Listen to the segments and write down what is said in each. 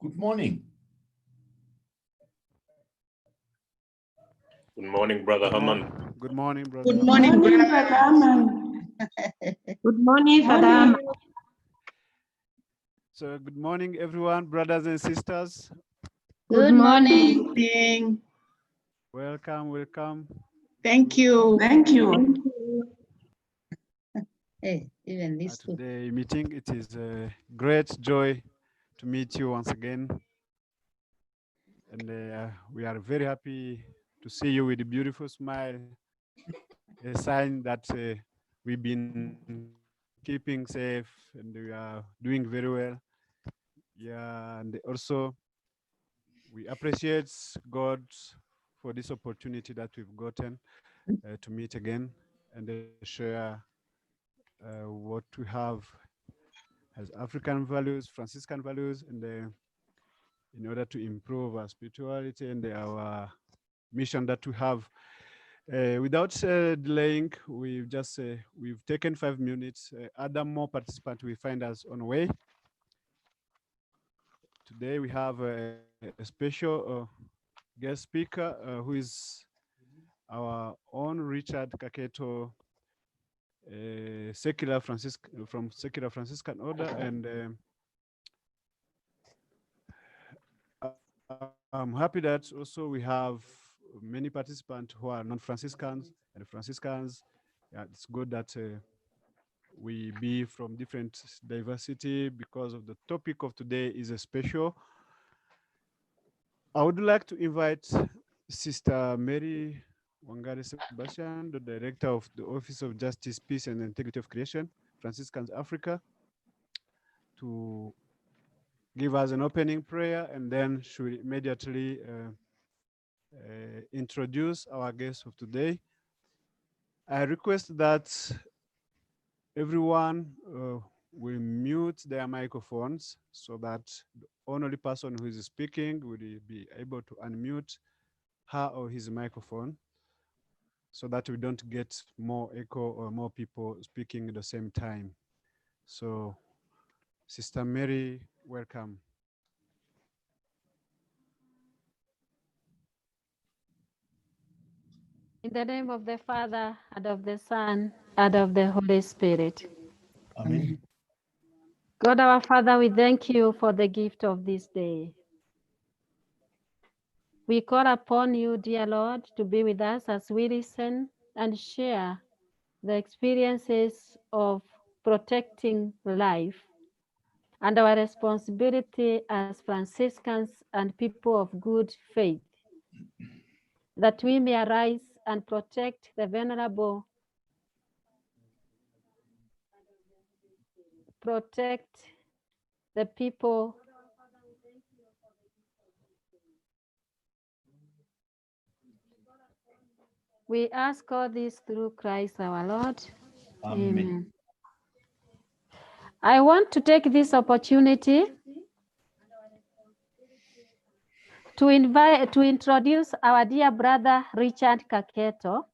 Good morning. Good morning, Brother Haman. Good morning, brother. Good morning, Brother brother. Haman. Good morning, Father Haman. So good morning, everyone, brothers and sisters. Good morning. Morning. Welcome, welcome. Thank you. Thank you. Hey, even At this too. today's meeting, it is a great joy to meet you once again. And we are very happy to see you with a beautiful smile, a sign that we've been keeping safe and we are doing very well. Yeah, and also we appreciate God for this opportunity that we've gotten to meet again and share what we have as African values, Franciscan values, and in order to improve our spirituality and our mission that we have. Without delaying, we've taken 5 minutes. Other more participants will find us on the way. Today we have a special guest speaker who is our own Richard Kakeeto, secular from secular Franciscan order, and I'm happy that also we have many participants who are non-Franciscans and Franciscans. Yeah, it's good that we be from different diversity because of the topic of today is a special. I would like to invite Sister Mary Wangari Sebastian, the Director of the Office of Justice, Peace and Integrity of Creation, Franciscans Africa, to give us an opening prayer, and then she will immediately introduce our guest of today. I request that everyone will mute their microphones so that the only person who is speaking will be able to unmute her or his microphone so that we don't get more echo or more people speaking at the same time. So, Sister Mary, welcome. In the name of the Father, and of the Son, and of the Holy Spirit. Amen. God our Father, we thank you for the gift of this day. We call upon you, dear Lord, to be with us as we listen and share the experiences of protecting life and our responsibility as Franciscans and people of good faith, that we may arise and protect the vulnerable, protect the people We ask all this through Christ our Lord. Amen. Amen. I want to take this opportunity to introduce our dear brother Richard Kakeeto,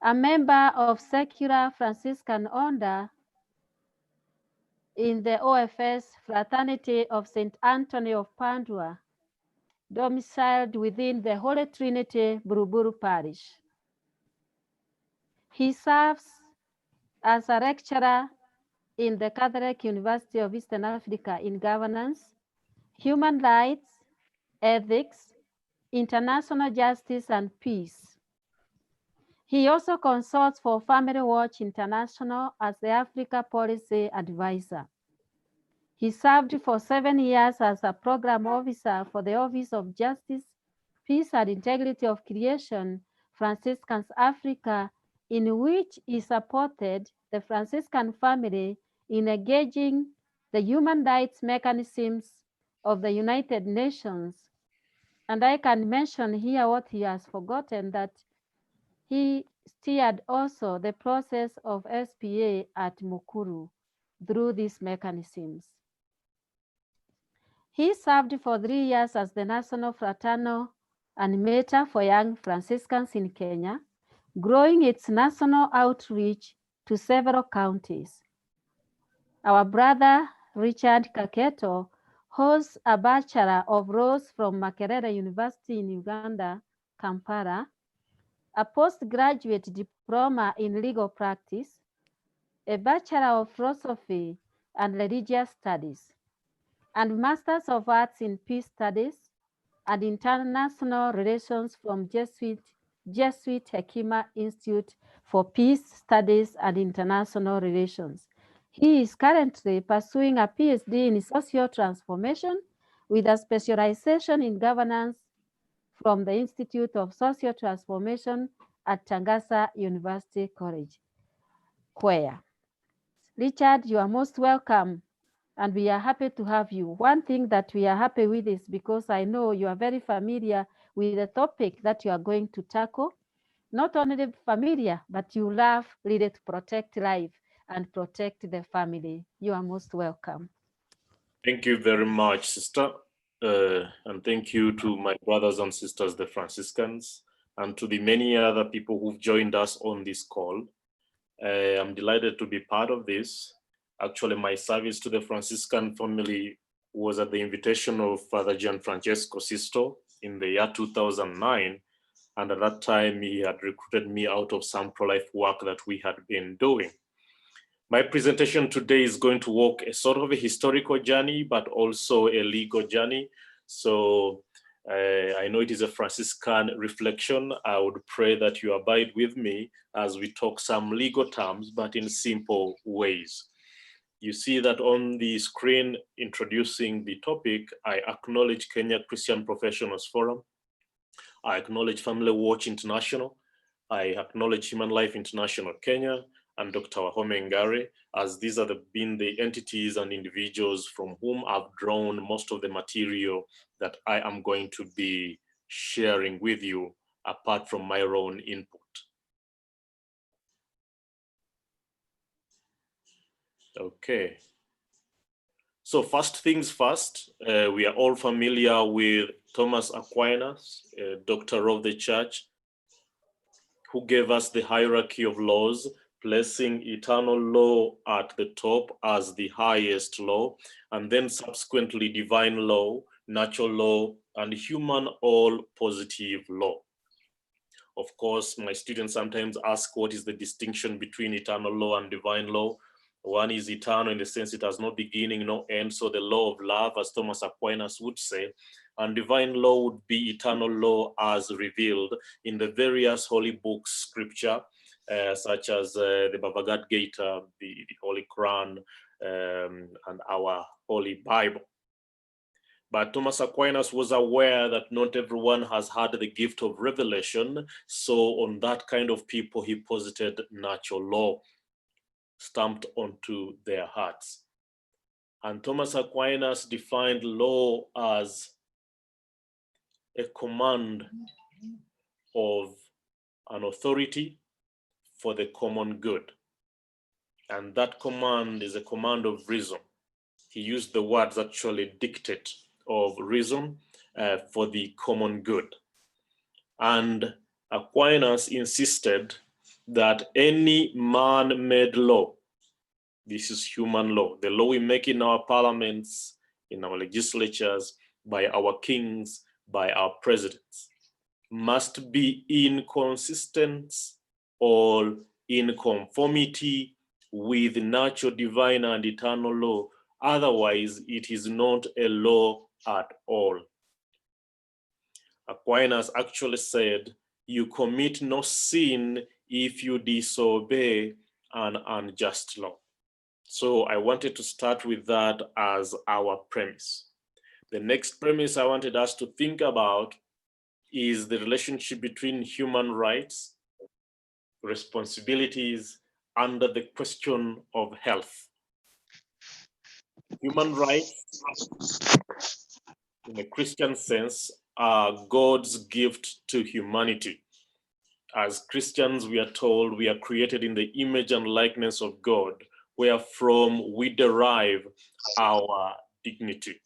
a member of secular Franciscan order in the OFS Fraternity of St. Anthony of Padua, domiciled within the Holy Trinity Buruburu Parish. He serves as a lecturer in the Catholic University of Eastern Africa in governance, human rights, ethics, international justice, and peace. He also consults for Family Watch International as the Africa Policy Advisor. He served for 7 years as a program officer for the Office of Justice, Peace and Integrity of Creation, Franciscans Africa, in which he supported the Franciscan family in engaging the human rights mechanisms of the United Nations. And I can mention here what he has forgotten, that he steered also the process of SPA at Mukuru through these mechanisms. He served for 3 years as the National Fraternal Animator for Young Franciscans in Kenya, growing its national outreach to several counties. Our brother Richard Kakeeto holds a Bachelor of Laws from Makerere University in Uganda, Kampala, a postgraduate diploma in legal practice, a Bachelor of Philosophy and Religious Studies, and Masters of Arts in Peace Studies and International Relations from Jesuit Hekima Institute for Peace Studies and International Relations. He is currently pursuing a PhD in social transformation with a specialization in governance from the Institute of Social Transformation at Tangasa University College, Kwea. Richard, you are most welcome, and we are happy to have you. One thing that we are happy with is because I know you are very familiar with the topic that you are going to tackle. Not only familiar, but you love really to protect life and protect the family. You are most welcome. Thank you very much, sister. And thank you to my brothers and sisters, the Franciscans, and to the many other people who've joined us on this call. I'm delighted to be part of this. Actually, my service to the Franciscan family was at the invitation of Father Gianfrancesco Sisto in the year 2009. And at that time, he had recruited me out of some pro-life work that we had been doing. My presentation today is going to walk a sort of a historical journey, but also a legal journey. So I know it is a Franciscan reflection. I would pray that you abide with me as we talk some legal terms, but in simple ways. You see that on the screen introducing the topic, I acknowledge Kenya Christian Professionals Forum. I acknowledge Family Watch International. I acknowledge Human Life International Kenya and Dr. Wahome Ngare, as these are been the entities and individuals from whom I've drawn most of the material that I am going to be sharing with you, apart from my own input. Okay. So first things first, we are all familiar with Thomas Aquinas, doctor of the church, who gave us the hierarchy of laws, placing eternal law at the top as the highest law, and then subsequently divine law, natural law, and human all positive law. Of course, my students sometimes ask what is the distinction between eternal law and divine law. One is eternal in the sense it has no beginning, no end, so the law of love, as Thomas Aquinas would say, and divine law would be eternal law as revealed in the various holy books, scripture, such as the Bhagavad Gita, the Holy Quran, and our Holy Bible. But Thomas Aquinas was aware that not everyone has had the gift of revelation, so on that kind of people, he posited natural law, stamped onto their hearts. And Thomas Aquinas defined law as a command of an authority for the common good. And that command is a command of reason. He used the words actually dictate of reason for the common good. And Aquinas insisted that any man-made law, this is human law, the law we make in our parliaments, in our legislatures, by our kings, by our presidents, must be in consistence or in conformity with natural, divine, and eternal law. Otherwise, it is not a law at all. Aquinas actually said, you commit no sin if you disobey an unjust law. So I wanted to start with that as our premise. The next premise I wanted us to think about is the relationship between human rights, responsibilities, and the question of health. Human rights, in a Christian sense, are God's gift to humanity. As Christians, we are told we are created in the image and likeness of God, wherefrom we derive our dignity.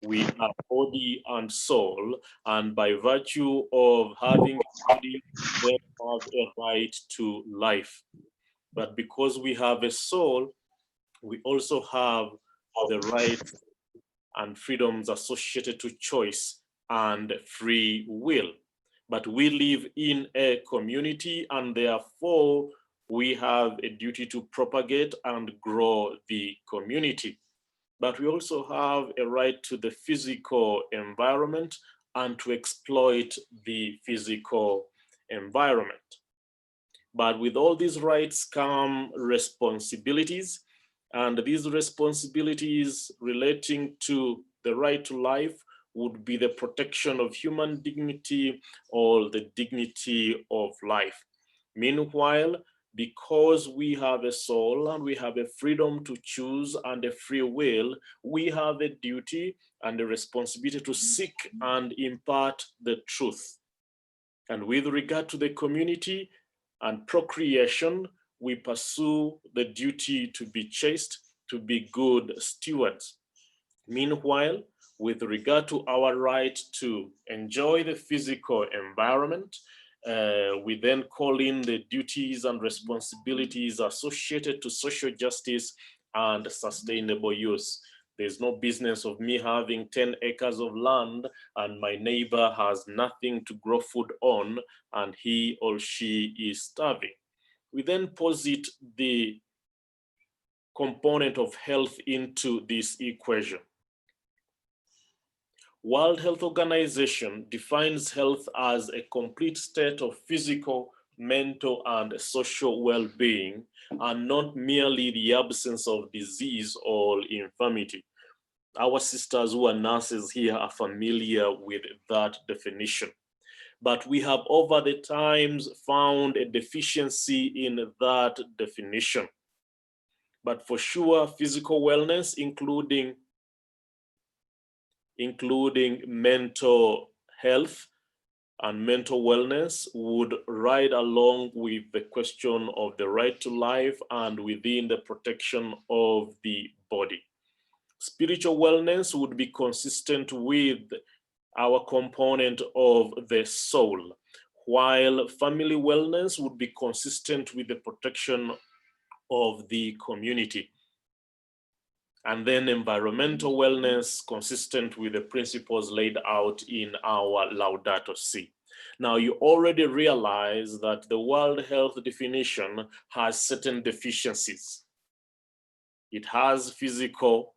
We are body and soul, and by virtue of having a body, we have a right to life. But because we have a soul, we also have the right and freedoms associated to choice and free will. But we live in a community, and therefore we have a duty to propagate and grow the community. But we also have a right to the physical environment and to exploit the physical environment. But with all these rights come responsibilities, and these responsibilities relating to the right to life would be the protection of human dignity or the dignity of life. Meanwhile, because we have a soul and we have a freedom to choose and a free will, we have a duty and a responsibility to seek and impart the truth. And with regard to the community and procreation, we pursue the duty to be chaste, to be good stewards. Meanwhile, with regard to our right to enjoy the physical environment, we then call in the duties and responsibilities associated to social justice and sustainable use. There's no business of me having 10 acres of land and my neighbor has nothing to grow food on and he or she is starving. We then posit the component of health into this equation. World Health Organization defines health as a complete state of physical, mental, and social well-being, and not merely the absence of disease or infirmity. Our sisters who are nurses here are familiar with that definition. But we have over the times found a deficiency in that definition. But for sure, physical wellness, including mental health and mental wellness, would ride along with the question of the right to life and within the protection of the body. Spiritual wellness would be consistent with our component of the soul, while family wellness would be consistent with the protection of the community. And then environmental wellness consistent with the principles laid out in our Laudato Si. Now, you already realize that the World Health definition has certain deficiencies. It has physical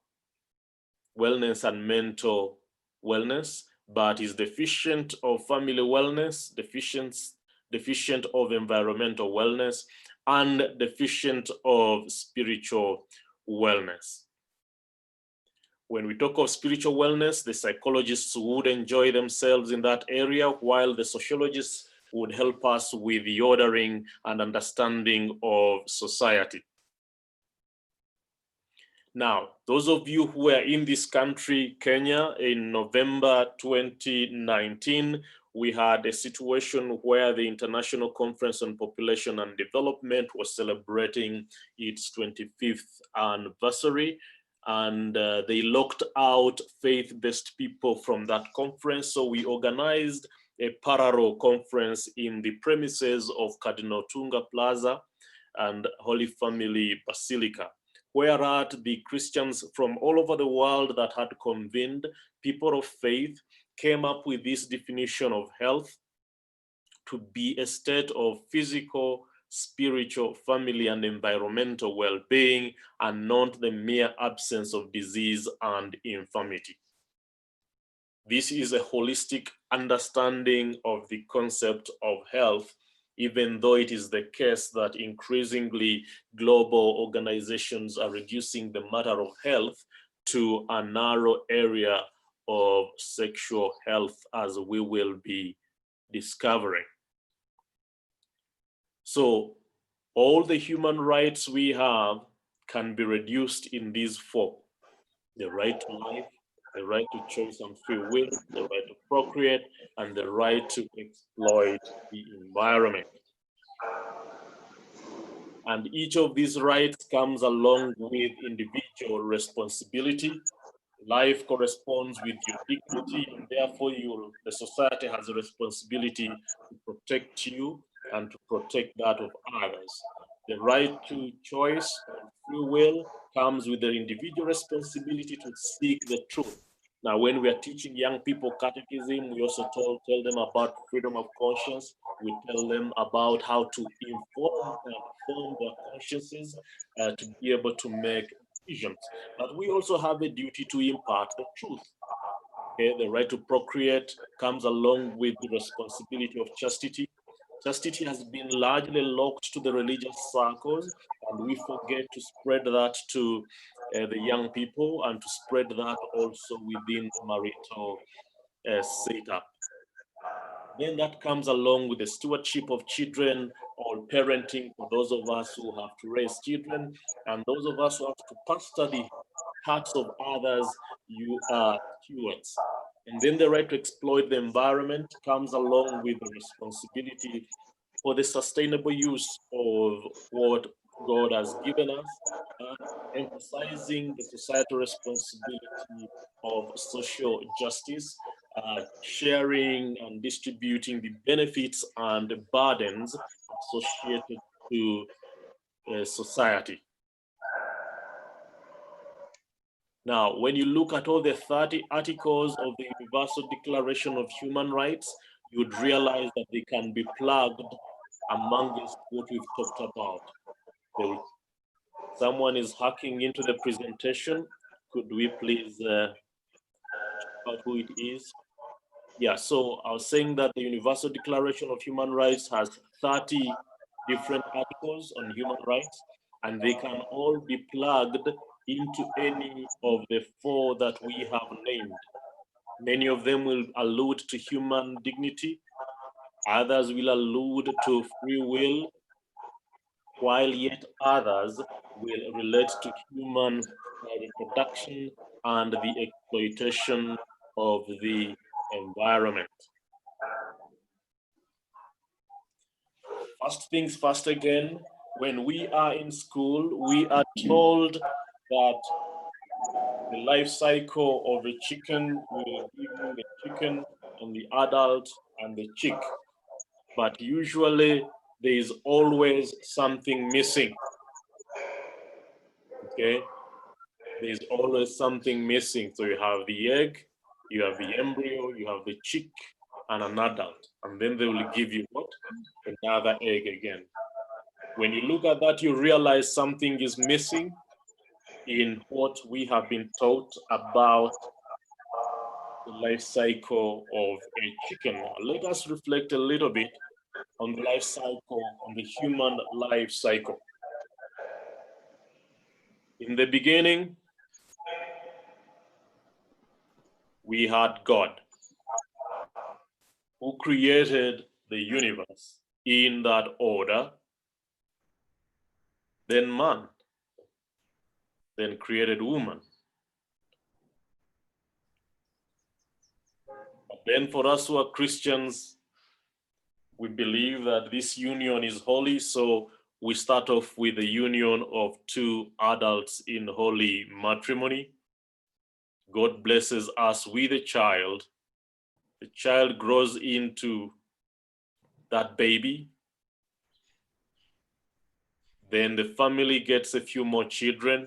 wellness and mental wellness, but is deficient of family wellness, deficient of environmental wellness, and deficient of spiritual wellness. When we talk of spiritual wellness, the psychologists would enjoy themselves in that area, while the sociologists would help us with the ordering and understanding of society. Now, those of you who are in this country, Kenya, in November 2019, we had a situation where the International Conference on Population and Development was celebrating its 25th anniversary. And they locked out faith-based people from that conference. So we organized a parallel conference in the premises of Cardinal Tunga Plaza and Holy Family Basilica, whereat the Christians from all over the world that had convened, people of faith, came up with this definition of health to be a state of physical, spiritual, family, and environmental well-being, and not the mere absence of disease and infirmity. This is a holistic understanding of the concept of health, even though it is the case that increasingly global organizations are reducing the matter of health to a narrow area of sexual health, as we will be discovering. So all the human rights we have can be reduced in these four: the right to life, the right to choice and free will, the right to procreate, and the right to exploit the environment. And each of these rights comes along with individual responsibility. Life corresponds with your dignity, and therefore the society has a responsibility to protect you and to protect that of others. The right to choice and free will comes with the individual responsibility to seek the truth. Now, when we are teaching young people catechism, we also tell them about freedom of conscience. We tell them about how to inform their consciences to be able to make decisions. But we also have a duty to impart the truth. Okay? The right to procreate comes along with the responsibility of chastity. Chastity has been largely locked to the religious circles, and we forget to spread that to the young people and to spread that also within the marital setup. Then that comes along with the stewardship of children or parenting for those of us who have to raise children, and those of us who have to pastor the hearts of others. You are stewards. And then the right to exploit the environment comes along with the responsibility for the sustainable use of what God has given us, emphasizing the societal responsibility of social justice, sharing and distributing the benefits and the burdens associated to society. Now, when you look at all the 30 articles of the Universal Declaration of Human Rights, you would realize that they can be plugged amongst what we've talked about. Someone is hacking into the presentation. Could we please check out who it is? Yeah, so I was saying that the Universal Declaration of Human Rights has 30 different articles on human rights, and they can all be plugged into any of the 4 that we have named. Many of them will allude to human dignity. Others will allude to free will, while yet others will relate to human reproduction and the exploitation of the environment. First things first again, when we are in school, we are told that the life cycle of a chicken will give you the chicken and the adult and the chick. But usually there is always something missing. Okay? There's always something missing. So you have the egg, you have the embryo, you have the chick, and an adult. And then they will give you what? Another egg again. When you look at that, you realize something is missing in what we have been taught about the life cycle of a chicken. Let us reflect a little bit on the life cycle, on the human life cycle. In the beginning, we had God, who created the universe in that order, then man, then created woman. But then for us who are Christians, we believe that this union is holy, so we start off with the union of 2 adults in holy matrimony. God blesses us with a child. The child grows into that baby. Then the family gets a few more children.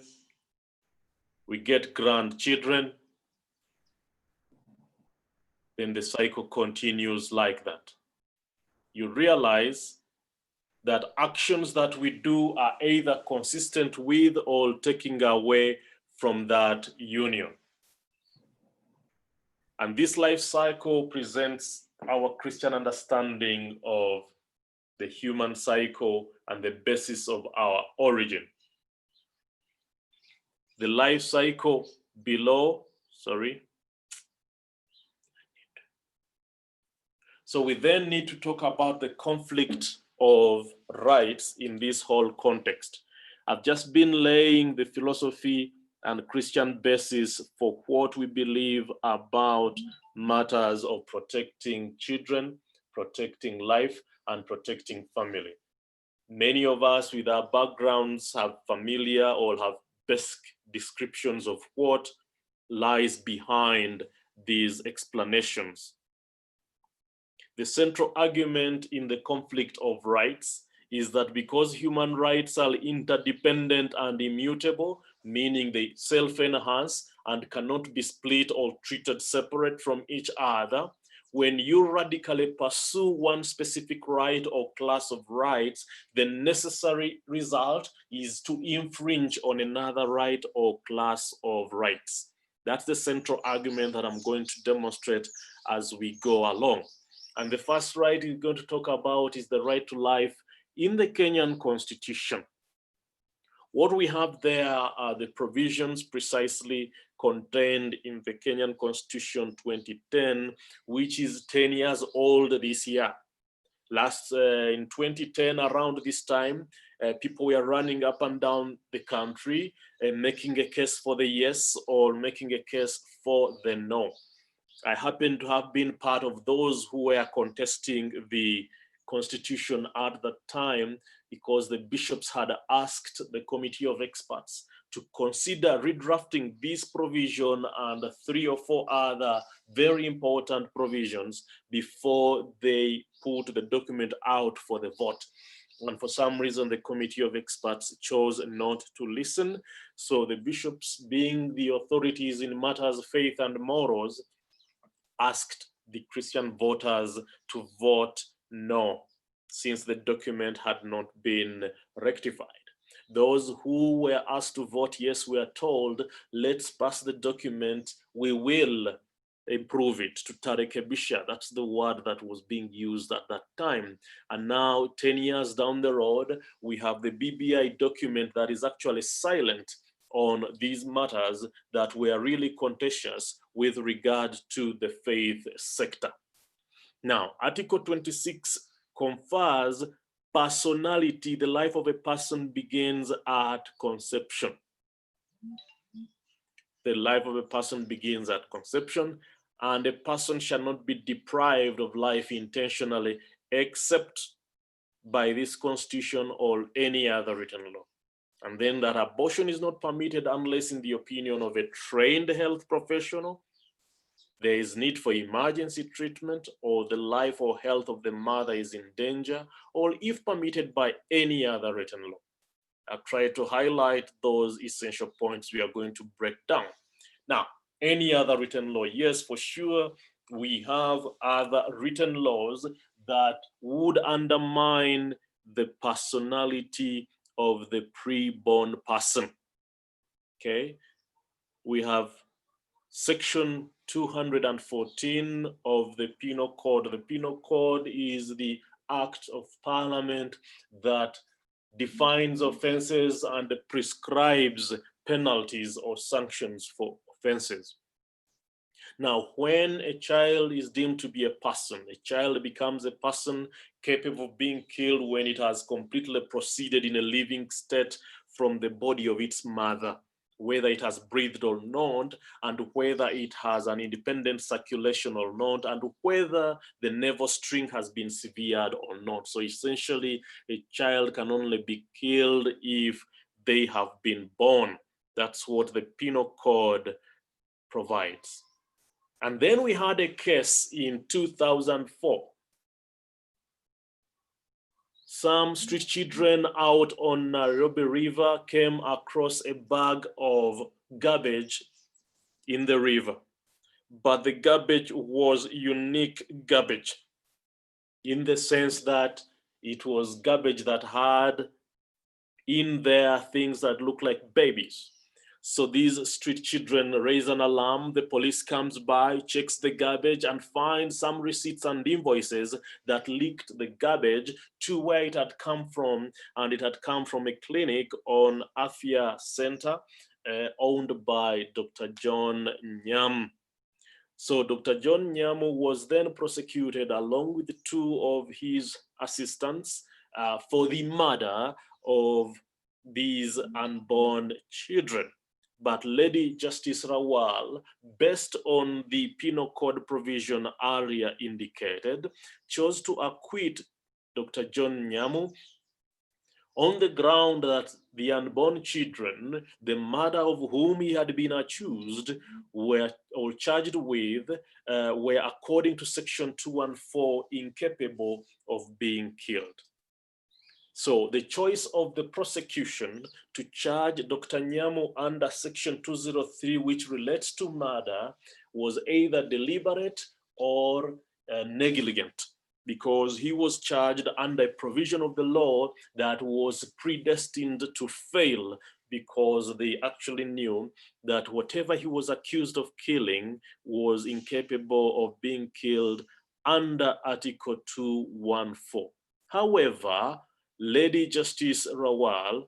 We get grandchildren. Then the cycle continues like that. You realize that actions that we do are either consistent with or taking away from that union. And this life cycle presents our Christian understanding of the human cycle and the basis of our origin. The life cycle below, So we then need to talk about the conflict of rights in this whole context. I've just been laying the philosophy and Christian basis for what we believe about matters of protecting children, protecting life, and protecting family. Many of us with our backgrounds have familiar or have basic descriptions of what lies behind these explanations. The central argument in the conflict of rights is that because human rights are interdependent and immutable, meaning they self-enhance and cannot be split or treated separate from each other, when you radically pursue one specific right or class of rights, the necessary result is to infringe on another right or class of rights. That's the central argument that I'm going to demonstrate as we go along. And the first right we're going to talk about is the right to life in the Kenyan Constitution. What we have there are the provisions precisely contained in the Kenyan Constitution 2010, which is 10 years old this year. In 2010, around this time, people were running up and down the country and making a case for the yes or making a case for the no. I happen to have been part of those who were contesting the Constitution at that time, because the bishops had asked the committee of experts to consider redrafting this provision and 3 or 4 other very important provisions before they put the document out for the vote. And for some reason, the committee of experts chose not to listen. So the bishops, being the authorities in matters of faith and morals, asked the Christian voters to vote no, since the document had not been rectified. Those who were asked to vote yes were told, let's pass the document, we will improve it, to tarekebisha. That's the word that was being used at that time. And now, 10 years down the road, we have the BBI document that is actually silent on these matters that were really contentious with regard to the faith sector. Now, Article 26 confers personality. The life of a person begins at conception. The life of a person begins at conception, and a person shall not be deprived of life intentionally except by this Constitution or any other written law. And then that abortion is not permitted unless in the opinion of a trained health professional, there is need for emergency treatment, or the life or health of the mother is in danger, or if permitted by any other written law. I've tried to highlight those essential points we are going to break down. Now, any other written law? Yes, for sure, we have other written laws that would undermine the personality of the pre-born person. Okay, we have Section 214 of the Penal Code. The Penal Code is the act of parliament that defines offenses and prescribes penalties or sanctions for offenses. Now, when a child is deemed to be a person, a child becomes a person capable of being killed when it has completely proceeded in a living state from the body of its mother, whether it has breathed or not, and whether it has an independent circulation or not, and whether the nervous string has been severed or not. So essentially, a child can only be killed if they have been born. That's what the Penal Code provides. And then we had a case in 2004. Some street children out on Nairobi River came across a bag of garbage in the river, but the garbage was unique garbage in the sense that it was garbage that had in there things that look like babies. So these street children raise an alarm. The police comes by, checks the garbage, and finds some receipts and invoices that linked the garbage to where it had come from. And it had come from a clinic on Afia Center owned by Dr. John Nyamu. So Dr. John Nyamu was then prosecuted along with 2 of his assistants for the murder of these unborn children. But Lady Justice Rawal, based on the Penal Code provision earlier indicated, chose to acquit Dr. John Nyamu on the ground that the unborn children, the murder of whom he had been accused were or charged with, were according to Section 214 incapable of being killed. So the choice of the prosecution to charge Dr. Nyamu under Section 203, which relates to murder, was either deliberate or negligent, because he was charged under a provision of the law that was predestined to fail, because they actually knew that whatever he was accused of killing was incapable of being killed under Article 214. However, Lady Justice Rawal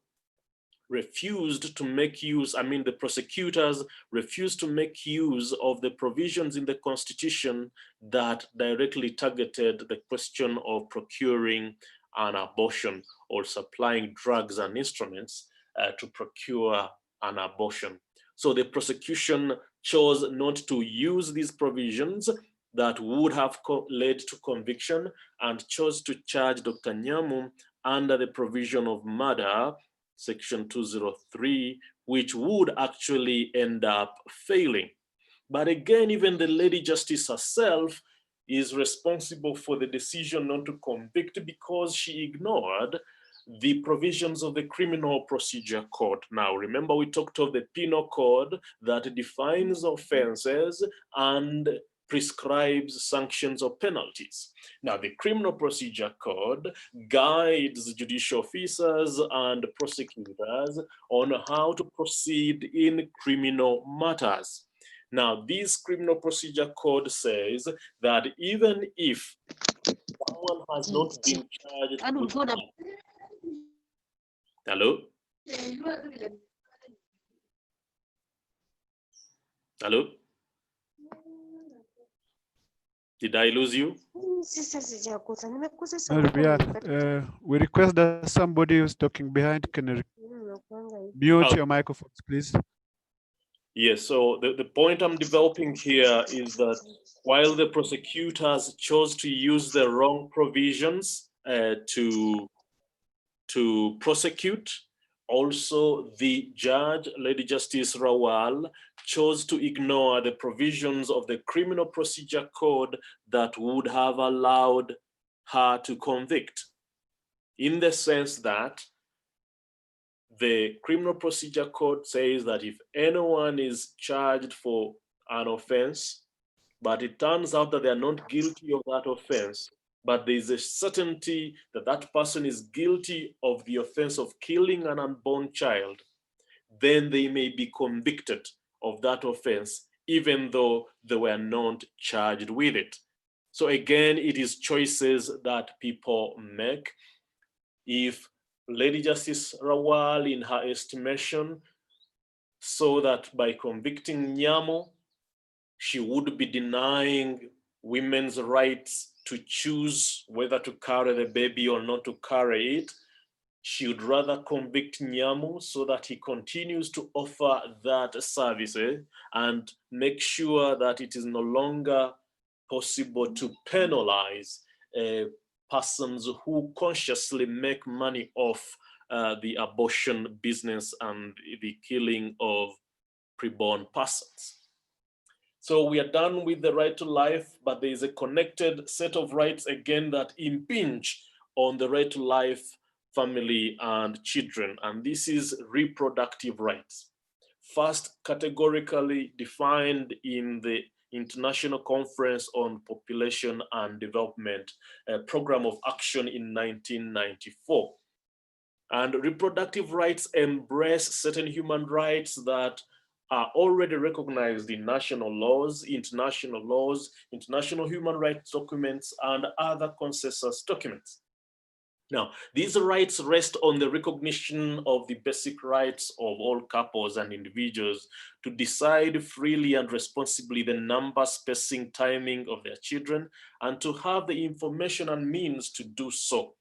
refused to make use, the prosecutors refused to make use of the provisions in the Constitution that directly targeted the question of procuring an abortion or supplying drugs and instruments to procure an abortion. So the prosecution chose not to use these provisions that would have led to conviction and chose to charge Dr. Nyamu under the provision of murder, Section 203, which would actually end up failing. But again, even the Lady Justice herself is responsible for the decision not to convict, because she ignored the provisions of the Criminal Procedure Code. Now, remember, we talked of the Penal Code that defines offenses and prescribes sanctions or penalties. Now, the Criminal Procedure Code guides judicial officers and prosecutors on how to proceed in criminal matters. Now, this Criminal Procedure Code says that even if someone has not been charged with Hello? Hello? Did I lose you? We request that somebody who's talking behind can mute your microphones, please. Yes, so the point I'm developing here is that while the prosecutors chose to use the wrong provisions to prosecute, also the judge, Lady Justice Rawal, chose to ignore the provisions of the Criminal Procedure Code that would have allowed her to convict, in the sense that the Criminal Procedure Code says that if anyone is charged for an offense, but it turns out that they are not guilty of that offense, but there is a certainty that that person is guilty of the offense of killing an unborn child, then they may be convicted of that offense, even though they were not charged with it. So again, it is choices that people make. If Lady Justice Rawal, in her estimation, saw that by convicting Nyamu, she would be denying women's rights to choose whether to carry the baby or not to carry it, she would rather convict Nyamu so that he continues to offer that service and make sure that it is no longer possible to penalize persons who consciously make money off the abortion business and the killing of preborn persons. So we are done with the right to life, but there is a connected set of rights again that impinge on the right to life, family, and children, and this is reproductive rights. First, categorically defined in the International Conference on Population and Development, a program of action in 1994. And reproductive rights embrace certain human rights that are already recognized in national laws, international human rights documents, and other consensus documents. Now, these rights rest on the recognition of the basic rights of all couples and individuals to decide freely and responsibly the number, spacing, timing of their children, and to have the information and means to do so,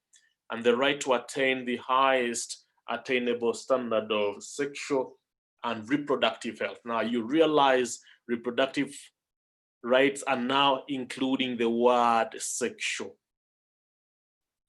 and the right to attain the highest attainable standard of sexual and reproductive health. Now, you realize reproductive rights are now including the word sexual.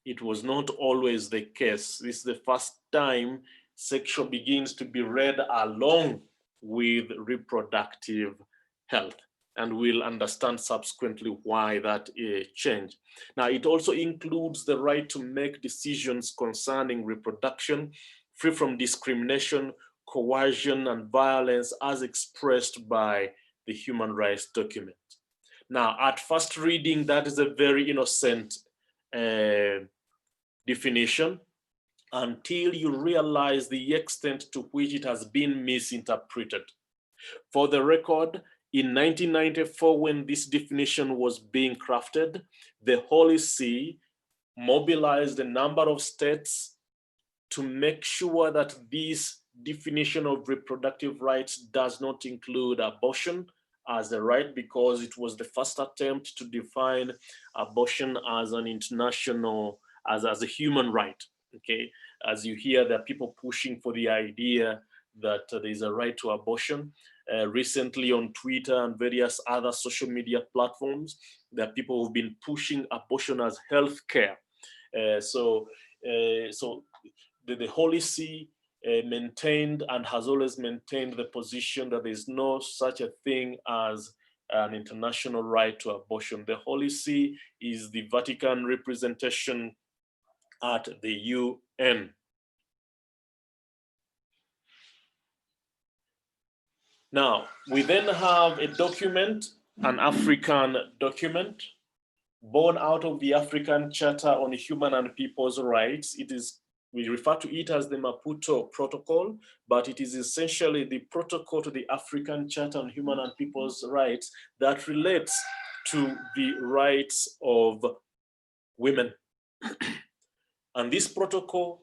It was not always the case. This is the first time sexual begins to be read along with reproductive health. and we'll understand subsequently why that changed. Now, it also includes the right to make decisions concerning reproduction, free from discrimination, coercion, and violence as expressed by the human rights document. Now, at first reading, that is a very innocent definition until you realize the extent to which it has been misinterpreted. For the record, in 1994, when this definition was being crafted, the Holy See mobilized a number of states to make sure that this definition of reproductive rights does not include abortion as a right, because it was the first attempt to define abortion as an international, as a human right, okay? As you hear, there are people pushing for the idea that there's a right to abortion. Recently on Twitter and various other social media platforms, there are people who've been pushing abortion as health care. So the Holy See maintained and has always maintained the position that there's no such a thing as an international right to abortion. The Holy See is the Vatican representation at the UN. Now, we then have a document, an African document, born out of the African Charter on Human and People's Rights. It is, we refer to it as the Maputo Protocol, but it is essentially the protocol to the African Charter on Human and People's Rights that relates to the rights of women. And this protocol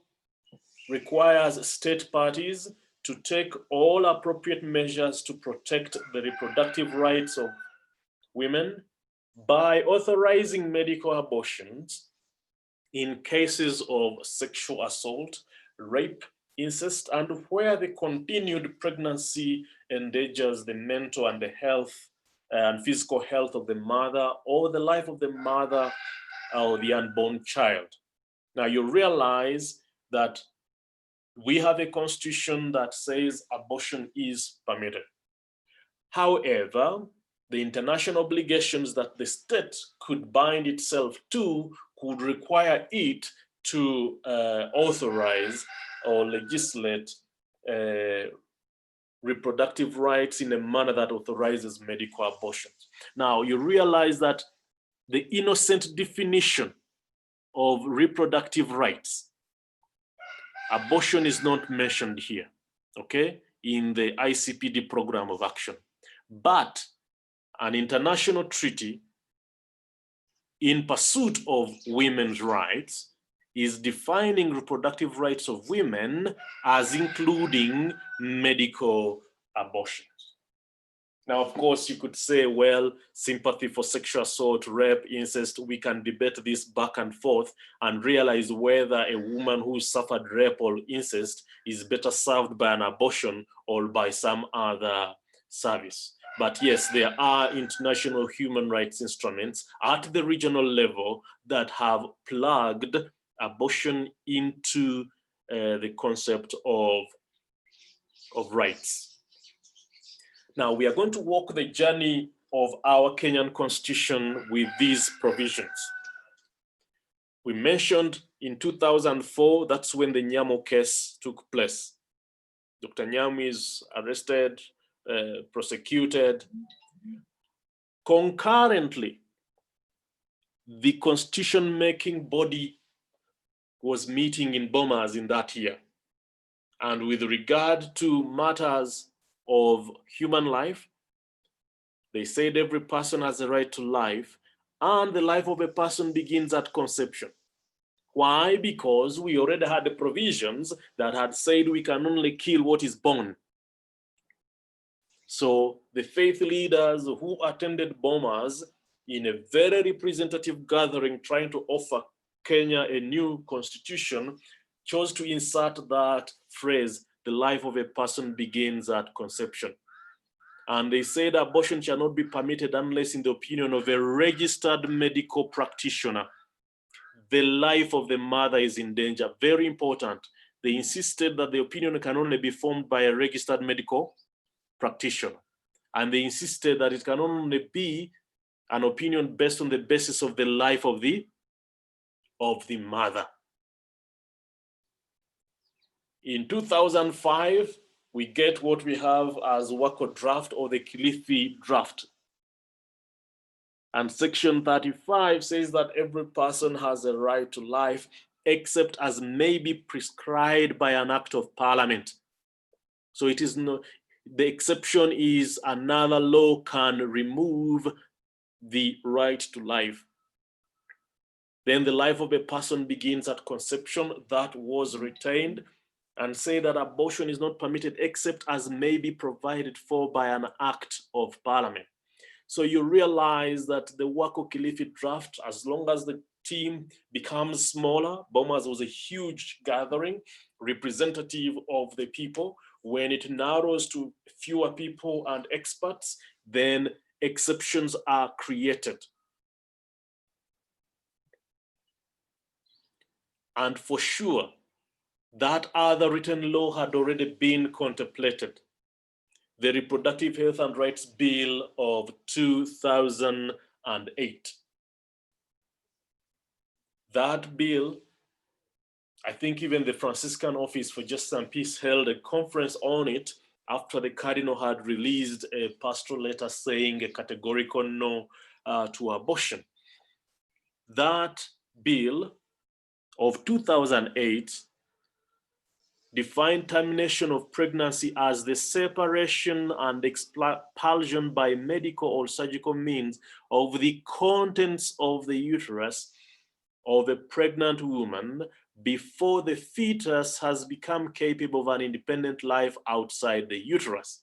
requires state parties to take all appropriate measures to protect the reproductive rights of women by authorizing medical abortions in cases of sexual assault, rape, incest, and where the continued pregnancy endangers the mental and the health and physical health of the mother or the life of the mother or the unborn child. Now you realize that we have a constitution that says abortion is permitted. However, the international obligations that the state could bind itself to could require it to authorize or legislate reproductive rights in a manner that authorizes medical abortions. Now, you realize that the innocent definition of reproductive rights, abortion is not mentioned here, okay, in the ICPD program of action. But an international treaty in pursuit of women's rights is defining reproductive rights of women as including medical abortions. Now, of course, you could say, well, sympathy for sexual assault, rape, incest, we can debate this back and forth and realize whether a woman who suffered rape or incest is better served by an abortion or by some other service. But yes, there are international human rights instruments at the regional level that have plugged abortion into the concept of rights. Now, we are going to walk the journey of our Kenyan constitution with these provisions. We mentioned in 2004, that's when the Nyamu case took place. Dr. Nyamu is arrested, prosecuted. Concurrently, the constitution-making body was meeting in Bomas in that year. And with regard to matters of human life, they said every person has a right to life, and the life of a person begins at conception. Why? Because we already had the provisions that had said we can only kill what is born. So the faith leaders who attended Bomas in a very representative gathering trying to offer Kenya a new constitution chose to insert that phrase, the life of a person begins at conception. And they said abortion shall not be permitted unless in the opinion of a registered medical practitioner, the life of the mother is in danger. Very important. They insisted that the opinion can only be formed by a registered medical practitioner. And they insisted that it can only be an opinion based on the basis of the life of the mother. In 2005, we get what we have as Wako draft or the Kilifi draft. And section 35 says that every person has a right to life except as may be prescribed by an act of parliament. So it is no, the exception is another law can remove the right to life. Then the life of a person begins at conception, that was retained, and say that abortion is not permitted except as may be provided for by an act of parliament. So you realize that the Wako Kilifi draft, as long as the team becomes smaller, Bomas was a huge gathering, representative of the people. When it narrows to fewer people and experts, then exceptions are created. And for sure, that other written law had already been contemplated. The Reproductive Health and Rights Bill of 2008. That bill, I think even the Franciscan Office for Justice and Peace held a conference on it after the Cardinal had released a pastoral letter saying a categorical no to abortion. That bill of 2008 defined termination of pregnancy as the separation and expulsion by medical or surgical means of the contents of the uterus of a pregnant woman before the fetus has become capable of an independent life outside the uterus.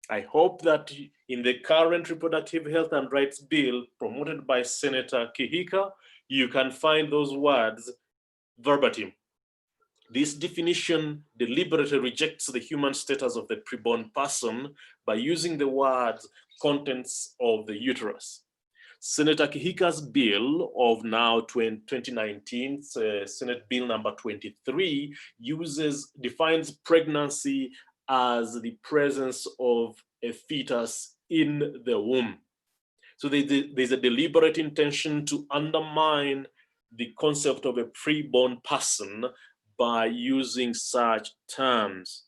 I hope that in the current Reproductive Health and Rights Bill promoted by Senator Kakeeto, you can find those words verbatim. This definition deliberately rejects the human status of the preborn person by using the words contents of the uterus. Senator Kakeeto's bill of now 2019, Senate Bill number 23, defines pregnancy as the presence of a fetus in the womb. So there's a deliberate intention to undermine the concept of a preborn person by using such terms.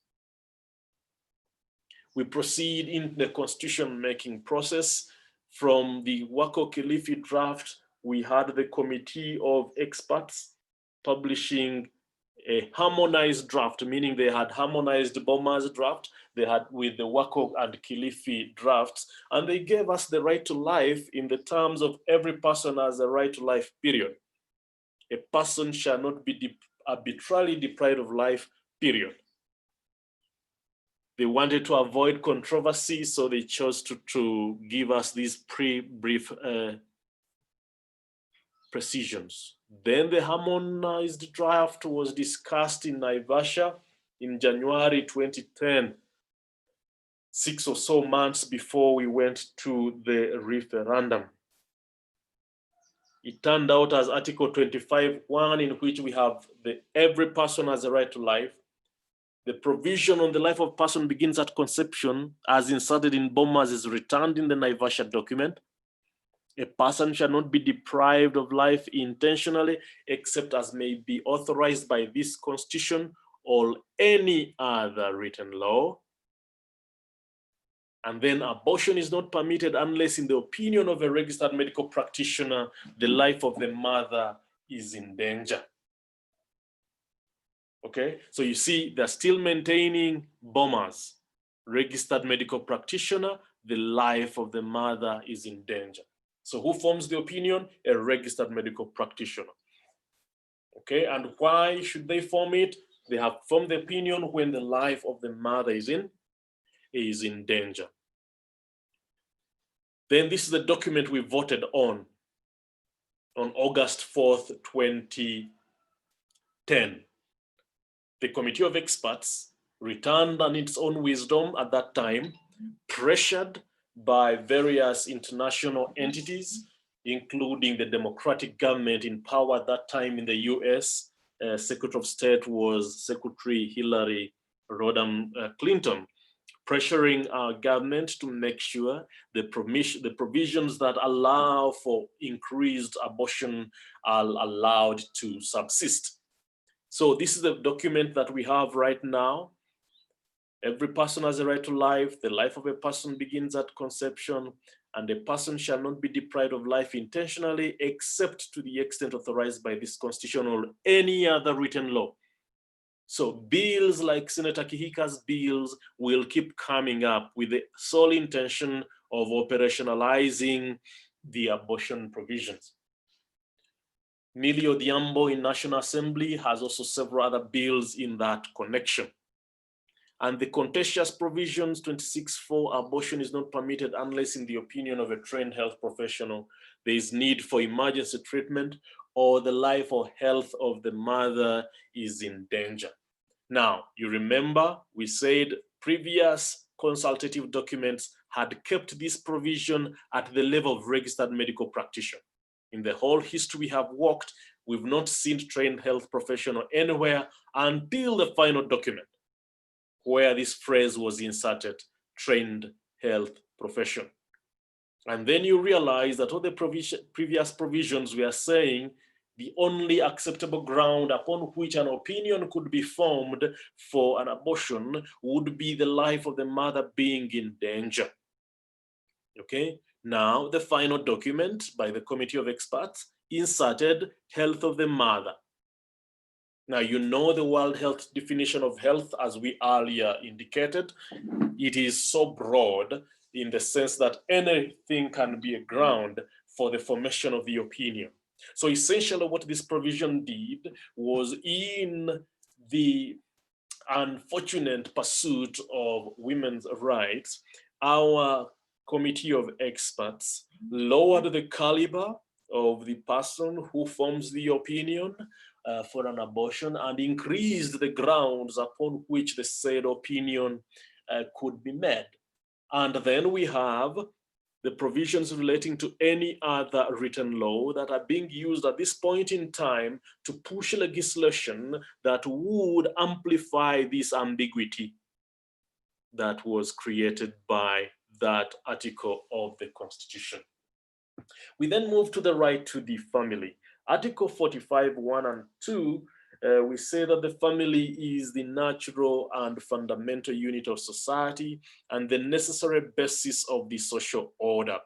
We proceed in the constitution-making process. From the Wako Kilifi draft, we had the committee of experts publishing a harmonized draft, meaning they had harmonized Boma's draft, they had with the Wako and Kilifi drafts, and they gave us the right to life in the terms of every person has a right to life, period. A person shall not be arbitrarily deprived of life, period. They wanted to avoid controversy, so they chose to give us these brief precisions. Then the harmonized draft was discussed in Naivasha in January 2010, 6 or so months before we went to the referendum. It turned out as Article 25(1), in which we have every person has a right to life. The provision on the life of person begins at conception, as inserted in Bomas, is returned in the Naivasha document. A person shall not be deprived of life intentionally, except as may be authorized by this Constitution or any other written law. And then abortion is not permitted unless, in the opinion of a registered medical practitioner, the life of the mother is in danger. Okay, so you see, they're still maintaining Bomas, registered medical practitioner, the life of the mother is in danger. So who forms the opinion? A registered medical practitioner. Okay, and why should they form it? They have formed the opinion when the life of the mother is in danger. Then this is the document we voted on August 4th, 2010. The Committee of Experts returned on its own wisdom at that time, pressured by various international entities, including the Democratic government in power at that time in the US. Secretary of State was Secretary Hillary Rodham Clinton, pressuring our government to make sure the provisions that allow for increased abortion are allowed to subsist. So this is the document that we have right now. Every person has a right to life. The life of a person begins at conception, and a person shall not be deprived of life intentionally except to the extent authorized by this constitution or any other written law. So bills like Senator Kihika's bills will keep coming up with the sole intention of operationalizing the abortion provisions. Millie Odhiambo in National Assembly has also several other bills in that connection. And the contentious provisions 26(4), abortion is not permitted unless in the opinion of a trained health professional, there is need for emergency treatment or the life or health of the mother is in danger. Now, you remember we said previous consultative documents had kept this provision at the level of registered medical practitioner. In the whole history we have worked, we've not seen trained health professional anywhere until the final document, where this phrase was inserted, trained health profession. And then you realize that all the previous provisions we are saying the only acceptable ground upon which an opinion could be formed for an abortion would be the life of the mother being in danger. Okay, now the final document by the committee of experts inserted health of the mother. Now, you know the World Health definition of health, as we earlier indicated. It is so broad in the sense that anything can be a ground for the formation of the opinion. So essentially what this provision did was, in the unfortunate pursuit of women's rights, our committee of experts lowered the caliber of the person who forms the opinion for an abortion and increased the grounds upon which the said opinion could be made. And then we have the provisions relating to any other written law that are being used at this point in time to push legislation that would amplify this ambiguity that was created by that article of the Constitution. We then move to the right to the family. Article 45, 1 and 2, we say that the family is the natural and fundamental unit of society and the necessary basis of the social order.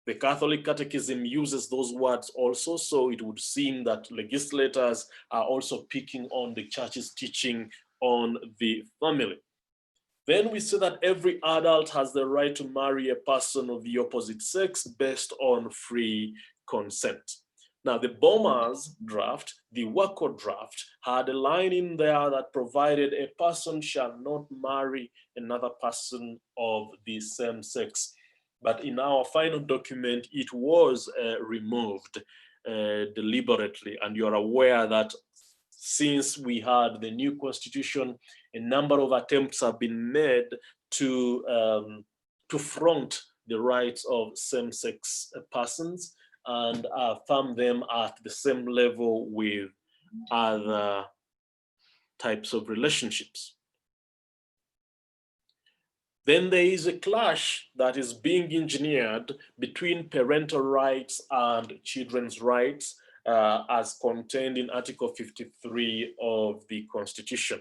The Catholic Catechism uses those words also, so it would seem that legislators are also picking on the church's teaching on the family. Then we say that every adult has the right to marry a person of the opposite sex based on free consent. Now, the Bomar's draft, the Wako draft, had a line in there that provided a person shall not marry another person of the same sex. But in our final document, it was removed deliberately. And you're aware that since we had the new constitution, a number of attempts have been made to front the rights of same-sex persons and affirm them at the same level with other types of relationships. Then there is a clash that is being engineered between parental rights and children's rights as contained in Article 53 of the Constitution.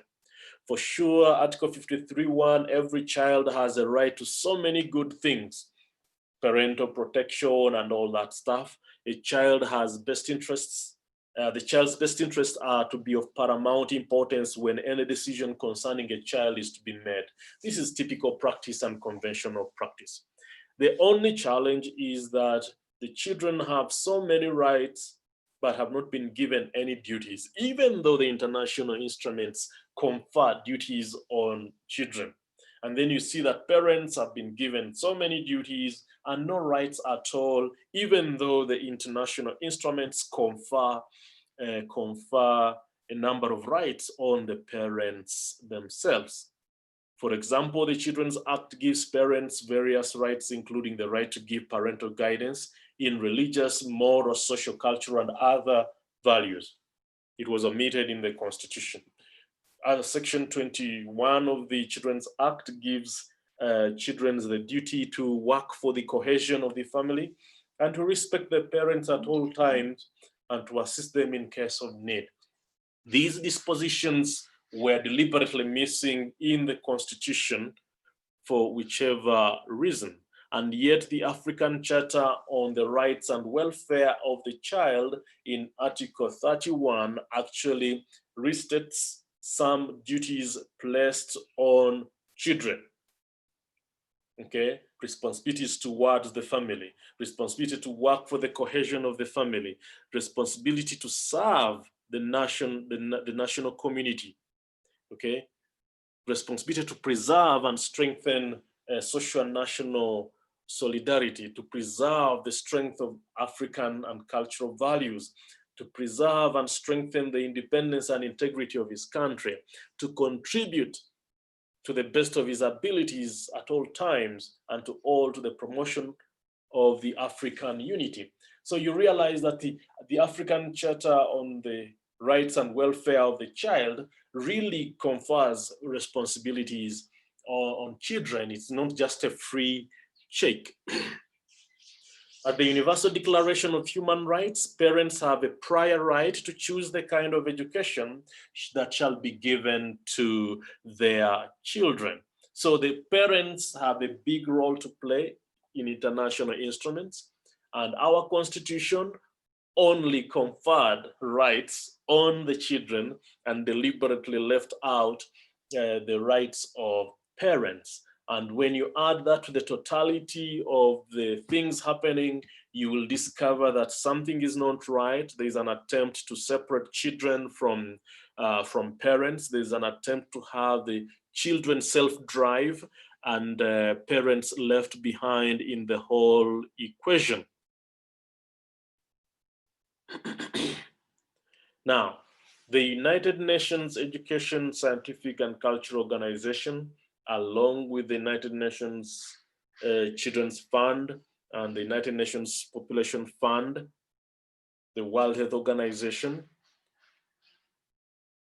For sure, Article 53(1), every child has a right to so many good things, parental protection and all that stuff. A child has best interests. The child's best interests are to be of paramount importance when any decision concerning a child is to be made. This is typical practice and conventional practice. The only challenge is that the children have so many rights but have not been given any duties, even though the international instruments confer duties on children. And then you see that parents have been given so many duties and no rights at all, even though the international instruments confer a number of rights on the parents themselves. For example, the Children's Act gives parents various rights, including the right to give parental guidance in religious, moral, social, cultural, and other values. It was omitted in the Constitution. Section 21 of the Children's Act gives children the duty to work for the cohesion of the family and to respect their parents at all times and to assist them in case of need. These dispositions were deliberately missing in the Constitution for whichever reason. And yet the African Charter on the Rights and Welfare of the Child in Article 31 actually restates some duties placed on children. Okay, responsibilities towards the family, responsibility to work for the cohesion of the family, responsibility to serve the nation, the national community. Okay, responsibility to preserve and strengthen social and national solidarity, to preserve the strength of African and cultural values, to preserve and strengthen the independence and integrity of his country, to contribute to the best of his abilities at all times, and to all to the promotion of the African unity. So you realize that the African Charter on the Rights and Welfare of the Child really confers responsibilities on children. It's not just a free check. At the Universal Declaration of Human Rights, parents have a prior right to choose the kind of education that shall be given to their children. So the parents have a big role to play in international instruments, and our Constitution only conferred rights on the children and deliberately left out the rights of parents. And when you add that to the totality of the things happening, you will discover that something is not right. There's an attempt to separate children from parents. There's an attempt to have the children self-drive and parents left behind in the whole equation. Now, the United Nations Education, Scientific and Cultural Organization, along with the United Nations Children's Fund and the United Nations Population Fund, the World Health Organization,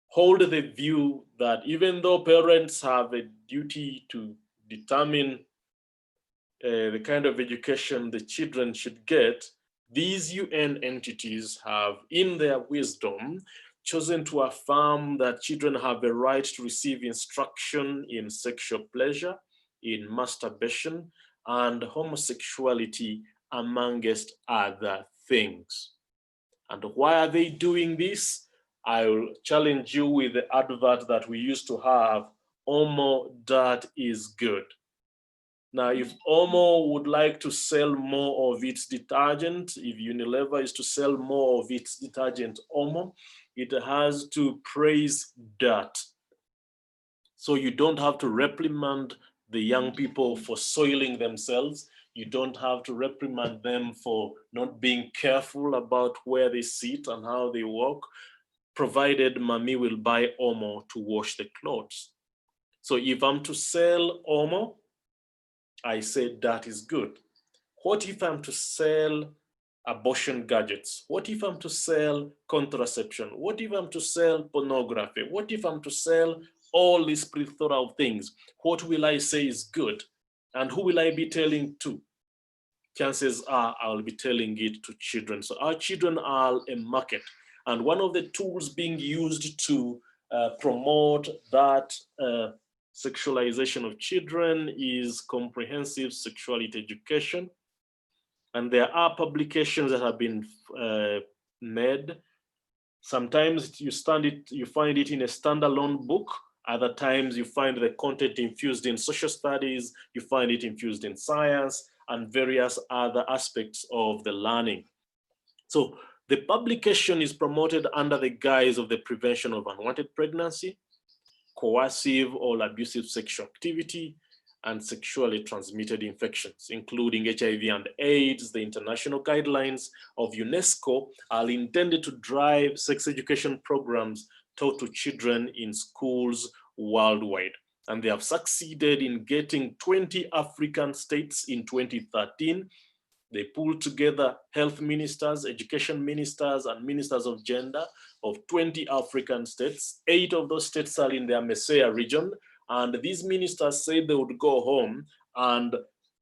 hold the view that even though parents have a duty to determine the kind of education the children should get, these UN entities have, in their wisdom, chosen to affirm that children have a right to receive instruction in sexual pleasure, in masturbation, and homosexuality, amongst other things. And why are they doing this? I will challenge you with the advert that we used to have, Omo, that is good. Now, if Omo would like to sell more of its detergent, if Unilever is to sell more of its detergent Omo, it has to praise dirt. So you don't have to reprimand the young people for soiling themselves. You don't have to reprimand them for not being careful about where they sit and how they walk, provided mommy will buy Omo to wash the clothes. So if I'm to sell Omo, I say that is good. What if I'm to sell abortion gadgets? What if I'm to sell contraception? What if I'm to sell pornography? What if I'm to sell all these plethora of things? What will I say is good? And who will I be telling to? Chances are I'll be telling it to children. So our children are a market. And one of the tools being used to promote that sexualization of children is comprehensive sexuality education. And there are publications that have been made. Sometimes you find it in a standalone book. Other times you find the content infused in social studies, you find it infused in science and various other aspects of the learning. So the publication is promoted under the guise of the prevention of unwanted pregnancy, coercive or abusive sexual activity, and sexually transmitted infections, including HIV and AIDS. The international guidelines of UNESCO are intended to drive sex education programs taught to children in schools worldwide. And they have succeeded in getting 20 African states in 2013. They pulled together health ministers, education ministers, and ministers of gender of 20 African states. 8 of those states are in the Messiah region, And these ministers said they would go home and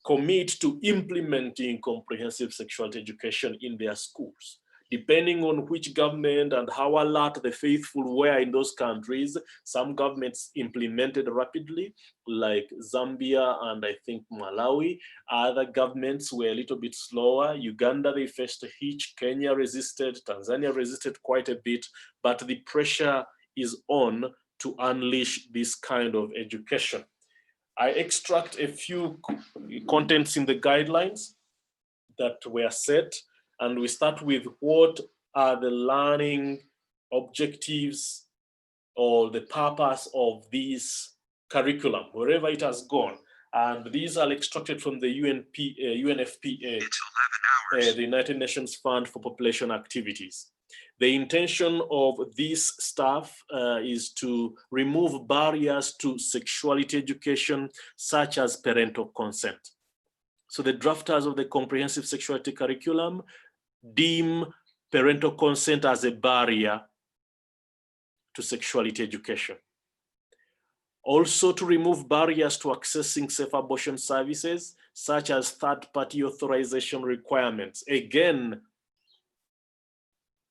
commit to implementing comprehensive sexuality education in their schools. Depending on which government and how alert the faithful were in those countries, some governments implemented rapidly, like Zambia and I think Malawi. Other governments were a little bit slower. Uganda, they faced a hitch. Kenya resisted. Tanzania resisted quite a bit. But the pressure is on to unleash this kind of education. I extract a few contents in the guidelines that were set, and we start with what are the learning objectives or the purpose of this curriculum, wherever it has gone. And these are extracted from the UNFPA, the United Nations Fund for Population Activities. The intention of this stuff is to remove barriers to sexuality education, such as parental consent. So the drafters of the comprehensive sexuality curriculum deem parental consent as a barrier to sexuality education. Also, to remove barriers to accessing safe abortion services, such as third-party authorization requirements. Again,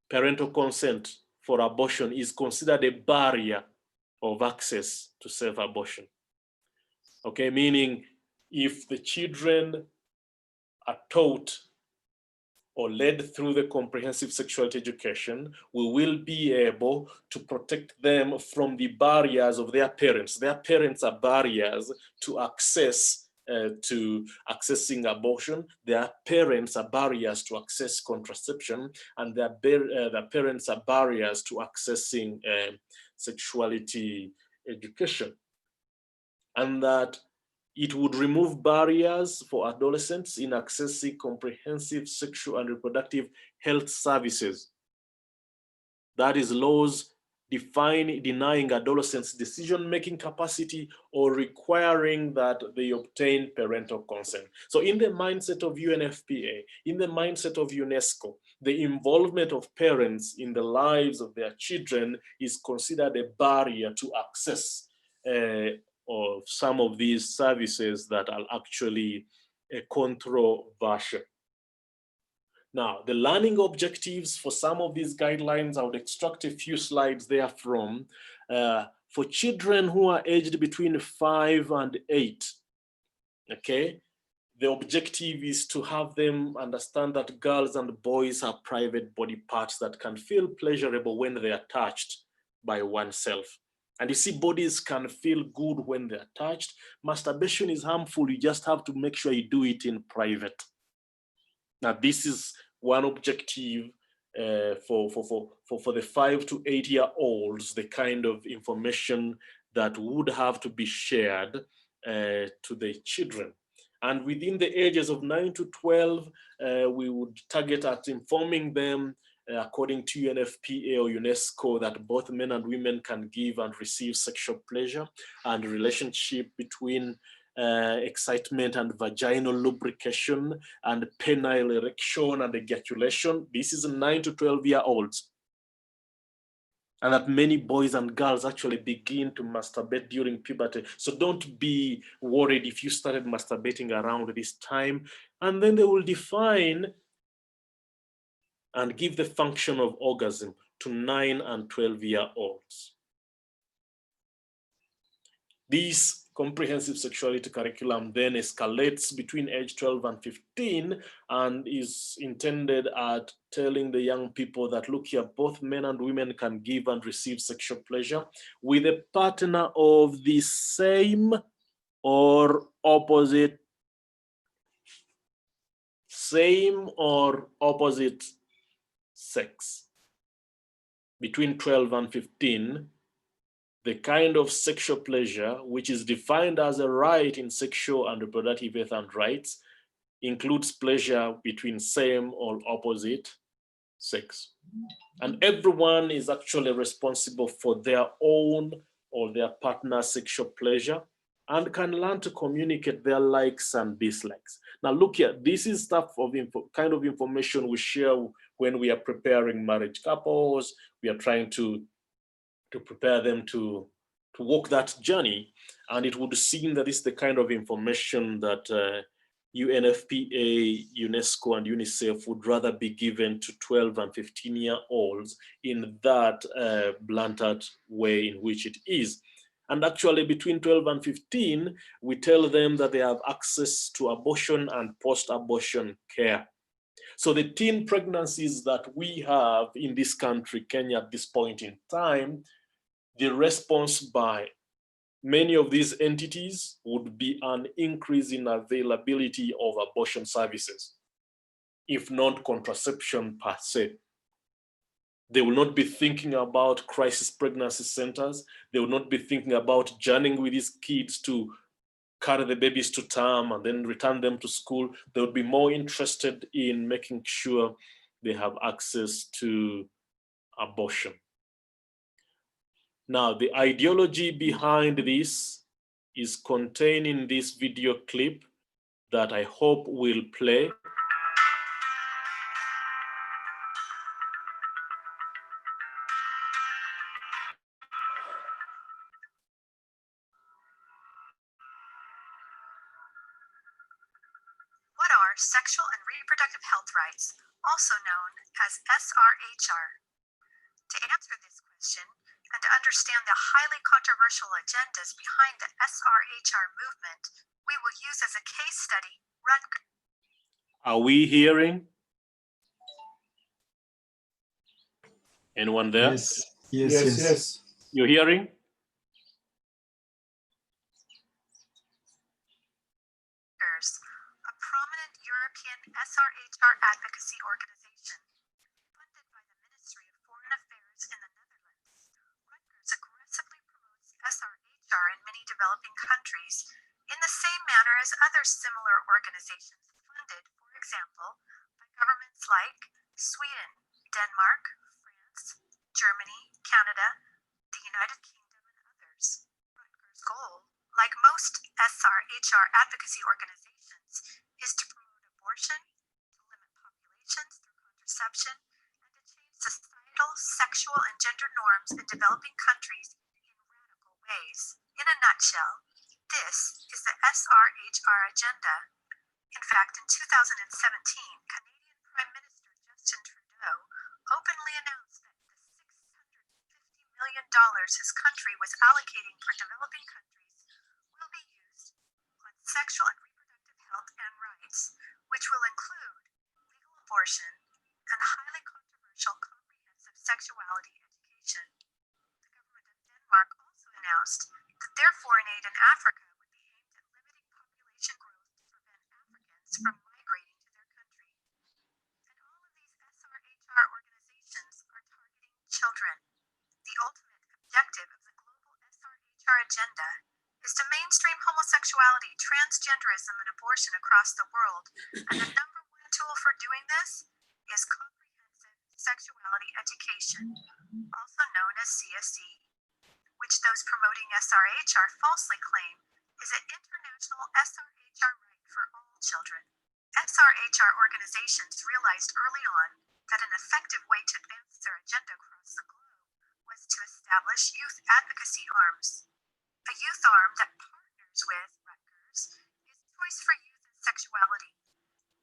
parental consent for abortion is considered a barrier of access to safe abortion. Okay, meaning if the children are taught or led through the comprehensive sexuality education, we will be able to protect them from the barriers of their parents. Their parents are barriers to access to accessing abortion. Their parents are barriers to access contraception, and their parents are barriers to accessing sexuality education. And that it would remove barriers for adolescents in accessing comprehensive sexual and reproductive health services. That is, laws denying adolescents decision-making capacity or requiring that they obtain parental consent. So in the mindset of UNFPA, in the mindset of UNESCO, the involvement of parents in the lives of their children is considered a barrier to access of some of these services that are actually controversial. Now, the learning objectives for some of these guidelines, I would extract a few slides there from. For children who are aged between 5 and 8, okay, the objective is to have them understand that girls and boys have private body parts that can feel pleasurable when they are touched by oneself. And you see, bodies can feel good when they're touched. Masturbation is harmful. You just have to make sure you do it in private. Now, this is one objective for the 5 to 8 year olds, the kind of information that would have to be shared to the children. And within the ages of 9 to 12, we would target at informing them according to UNFPA or UNESCO, that both men and women can give and receive sexual pleasure, and the relationship between excitement and vaginal lubrication and penile erection and ejaculation. This is 9 to 12 year olds. And that many boys and girls actually begin to masturbate during puberty. So don't be worried if you started masturbating around this time. And then they will define and give the function of orgasm to 9 and 12 year olds. This comprehensive sexuality curriculum then escalates between age 12 and 15 and is intended at telling the young people that, look here, both men and women can give and receive sexual pleasure with a partner of the same or opposite sex. Between 12 and 15, the kind of sexual pleasure, which is defined as a right in sexual and reproductive health and rights, includes pleasure between same or opposite sex. And everyone is actually responsible for their own or their partner's sexual pleasure and can learn to communicate their likes and dislikes. Now look here, this is stuff of kind of information we share when we are preparing marriage couples. We are trying to prepare them to walk that journey, and it would seem that it's the kind of information that UNFPA, UNESCO, and UNICEF would rather be given to 12 and 15-year-olds in that blunted way in which it is. And actually between 12 and 15, we tell them that they have access to abortion and post-abortion care. So the teen pregnancies that we have in this country, Kenya, at this point in time, the response by many of these entities would be an increase in availability of abortion services, if not contraception per se. They will not be thinking about crisis pregnancy centers. They will not be thinking about journeying with these kids to carry the babies to term and then return them to school. They would be more interested in making sure they have access to abortion. Now, the ideology behind this is contained in this video clip that I hope will play. What are sexual and reproductive health rights, also known as SRHR? To answer this question, and to understand the highly controversial agendas behind the SRHR movement, we will use as a case study Rutgers. Are we hearing? Anyone there? Yes, yes, yes. Yes. You're hearing? A prominent European SRHR advocacy organization funded by the Ministry of Foreign Affairs in the Netherlands. Rutgers aggressively promotes SRHR in many developing countries in the same manner as other similar organizations funded, for example, by governments like Sweden, Denmark, France, Germany, Canada, the United Kingdom, and others. Rutgers' goal, like most SRHR advocacy organizations, is to promote abortion, to limit populations through contraception, and to change societal, sexual, and gender norms in developing countries in radical ways. In a nutshell, this is the SRHR agenda. In fact, in 2017, Canadian Prime Minister Justin Trudeau openly announced that the $650 million his country was allocating for developing countries will be used on sexual and reproductive health and rights, which will include legal abortion and highly controversial comprehensive sexuality education. The government of Denmark also announced that their foreign aid in Africa would be aimed at limiting population growth to prevent Africans from migrating to their country. And all of these SRHR organizations are targeting children. The ultimate objective of the global SRHR agenda is to mainstream homosexuality, transgenderism, and abortion across the world. And the number one tool for doing this is comprehensive sexuality education, also known as CSE, which those promoting SRHR falsely claim is an international SRHR right for all children. SRHR organizations realized early on that an effective way to advance their agenda across the globe was to establish youth advocacy arms. A youth arm that partners with Rutgers is Choice for Youth and Sexuality,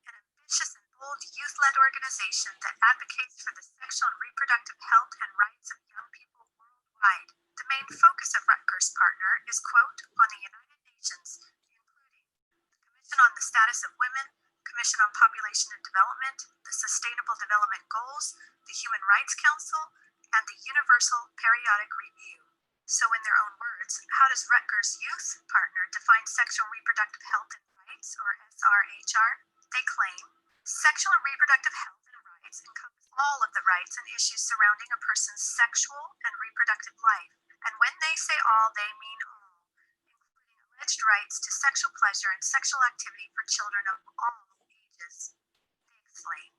an ambitious and bold youth-led organization that advocates for the sexual and reproductive health and rights of young people worldwide. The main focus of Rutgers' partner is, quote, on the United Nations, including the Commission on the Status of Women, Commission on Population and Development, the Sustainable Development Goals, the Human Rights Council, and the Universal Periodic Review. So in their own words, how does Rutgers' youth partner define sexual and reproductive health and rights, or SRHR? They claim sexual and reproductive health and rights encompass all of the rights and issues surrounding a person's sexual and reproductive life. And when they say all, they mean all, including alleged rights to sexual pleasure and sexual activity for children of all ages. They explain.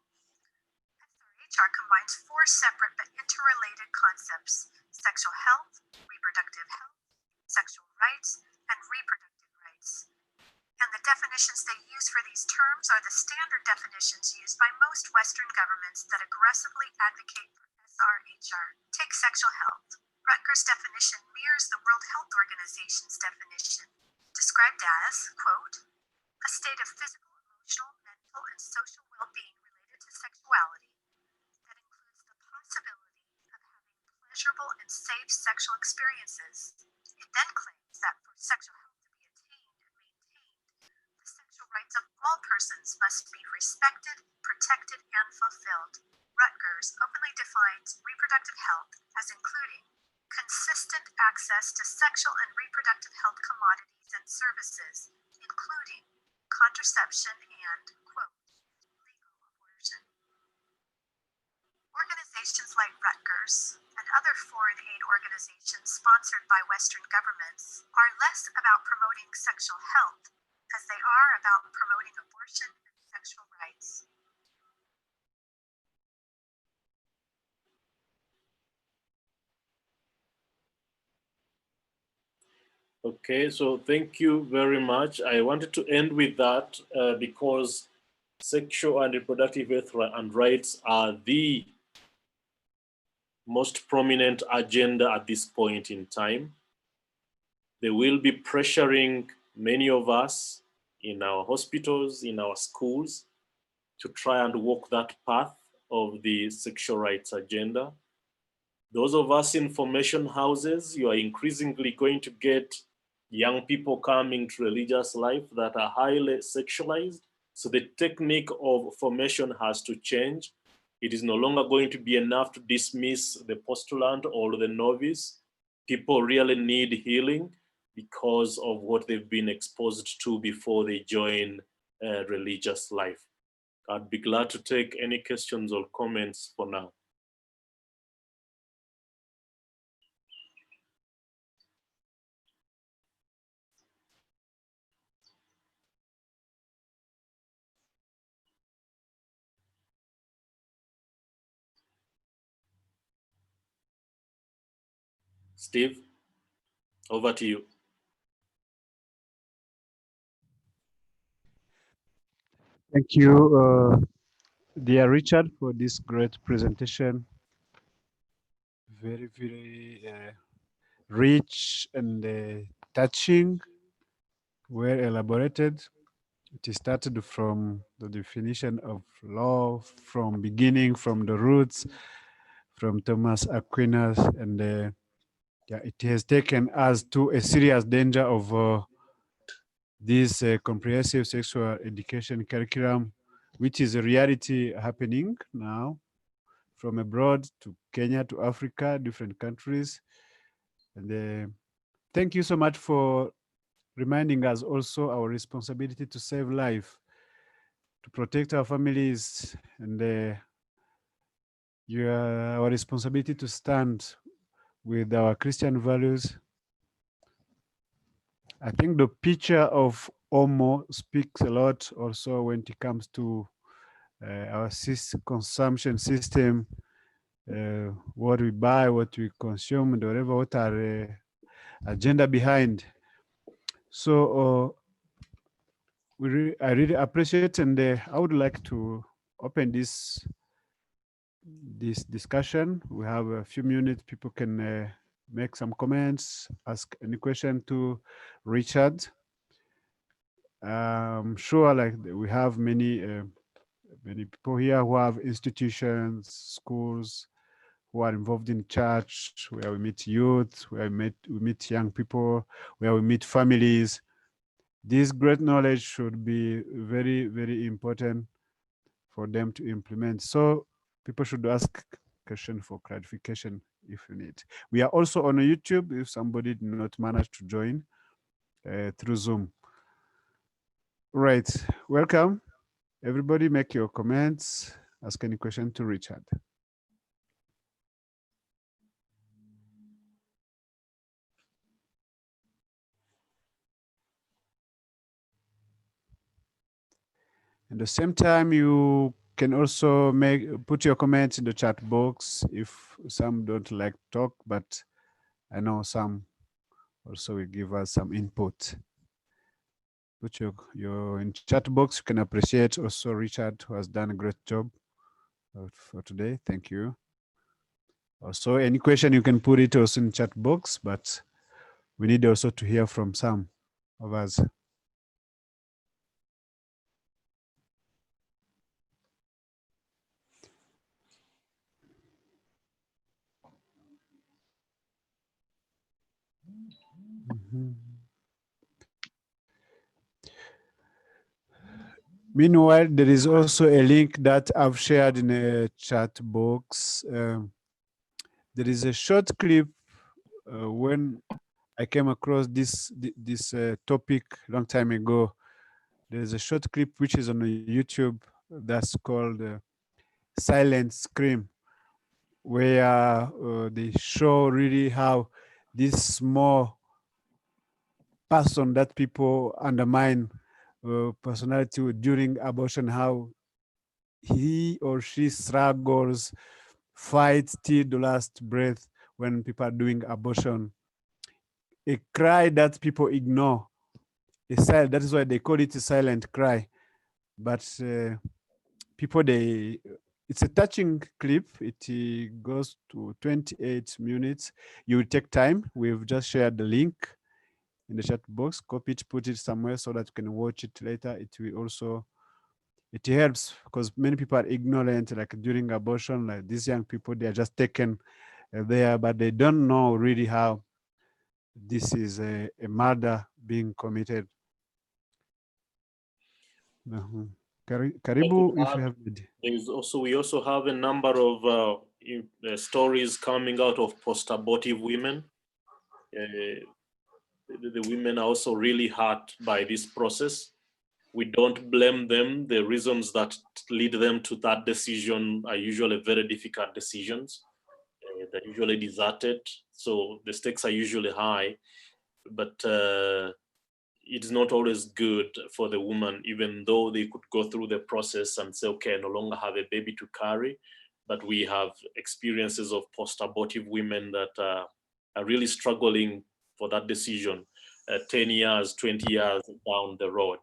SRHR combines four separate but interrelated concepts: sexual health, reproductive health, sexual rights, and reproductive rights. And the definitions they use for these terms are the standard definitions used by most Western governments that aggressively advocate for SRHR. Take sexual health. Rutgers' definition mirrors the World Health Organization's definition, described as, quote, a state of physical, emotional, mental, and social well-being related to sexuality that includes the possibility of having pleasurable and safe sexual experiences. It then claims that for sexual health to be attained and maintained, the sexual rights of all persons must be respected, protected, and fulfilled. Rutgers openly defines reproductive health as including consistent access to sexual and reproductive health commodities and services, including contraception and, quote, legal abortion. Organizations like Rutgers and other foreign aid organizations sponsored by Western governments are less about promoting sexual health as they are about promoting abortion and sexual rights. Okay, so thank you very much. I wanted to end with that because sexual and reproductive health and rights are the most prominent agenda at this point in time. They will be pressuring many of us in our hospitals, in our schools, to try and walk that path of the sexual rights agenda. Those of us in formation houses, you are increasingly going to get young people coming to religious life that are highly sexualized. So the technique of formation has to change. It is no longer going to be enough to dismiss the postulant or the novice. People really need healing because of what they've been exposed to before they join religious life. I'd be glad to take any questions or comments for now. Steve, over to you. Thank you, dear Richard, for this great presentation. Very, very rich and touching, well elaborated. It started from the definition of law, from beginning, from the roots, from Thomas Aquinas, and yeah, it has taken us to a serious danger of this comprehensive sexual education curriculum, which is a reality happening now from abroad to Kenya to Africa, different countries. And thank you so much for reminding us also our responsibility to save life, to protect our families, and our responsibility to stand with our Christian values. I think the picture of Omo speaks a lot also when it comes to our consumption system, what we buy, what we consume, and whatever, what our agenda behind. So I really appreciate, and I would like to open this discussion. We have a few minutes. People can make some comments, ask any question to Richard. I'm sure, like, we have many people here who have institutions, schools, who are involved in church, where we meet youth, where we meet young people, where we meet families. This great knowledge should be very, very important for them to implement. So people should ask question for clarification if you need. We are also on YouTube if somebody did not manage to join through Zoom. Right, welcome. Everybody make your comments, ask any question to Richard. At the same time, you can also put your comments in the chat box if some don't like to talk, but I know some also will give us some input. Put your in chat box. You can appreciate also Richard, who has done a great job for today. Thank you. Also, any question you can put it also in chat box, but we need also to hear from some of us. Mhm. Meanwhile, there is also a link that I've shared in a chat box. There is a short clip when I came across this topic long time ago. There's a short clip which is on YouTube that's called Silent Scream, where they show really how this small person that people undermine personality during abortion, how he or she struggles, fights till the last breath when people are doing abortion. A cry that people ignore. That is why they call it a silent cry. But people, it's a touching clip. It goes to 28 minutes. You will take time. We've just shared the link in the chat box. Copy it, put it somewhere so that you can watch it later. It will also, it helps because many people are ignorant, like during abortion, like these young people, they are just taken there, but they don't know really how this is a murder being committed. Karibu, if you have it. We also have a number of stories coming out of post-abortive women. The women are also really hurt by this process. We don't blame them. The reasons that lead them to that decision are usually very difficult decisions. They're usually deserted, so the stakes are usually high, but it's not always good for the woman, even though they could go through the process and say, okay, I no longer have a baby to carry. But we have experiences of post-abortive women that are really struggling for that decision 10 years, 20 years down the road.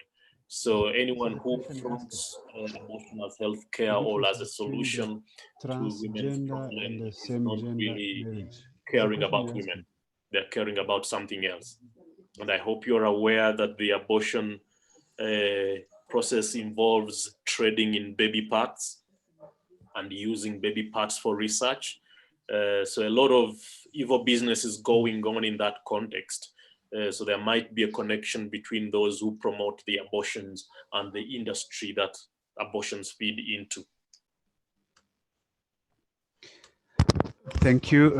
So anyone who fronts abortion as health care or as a solution to women's problems is not really caring about women. They're caring about something else. And I hope you're aware that the abortion process involves trading in baby parts and using baby parts for research. So a lot of evil business is going on in that context. So there might be a connection between those who promote the abortions and the industry that abortions feed into. Thank you,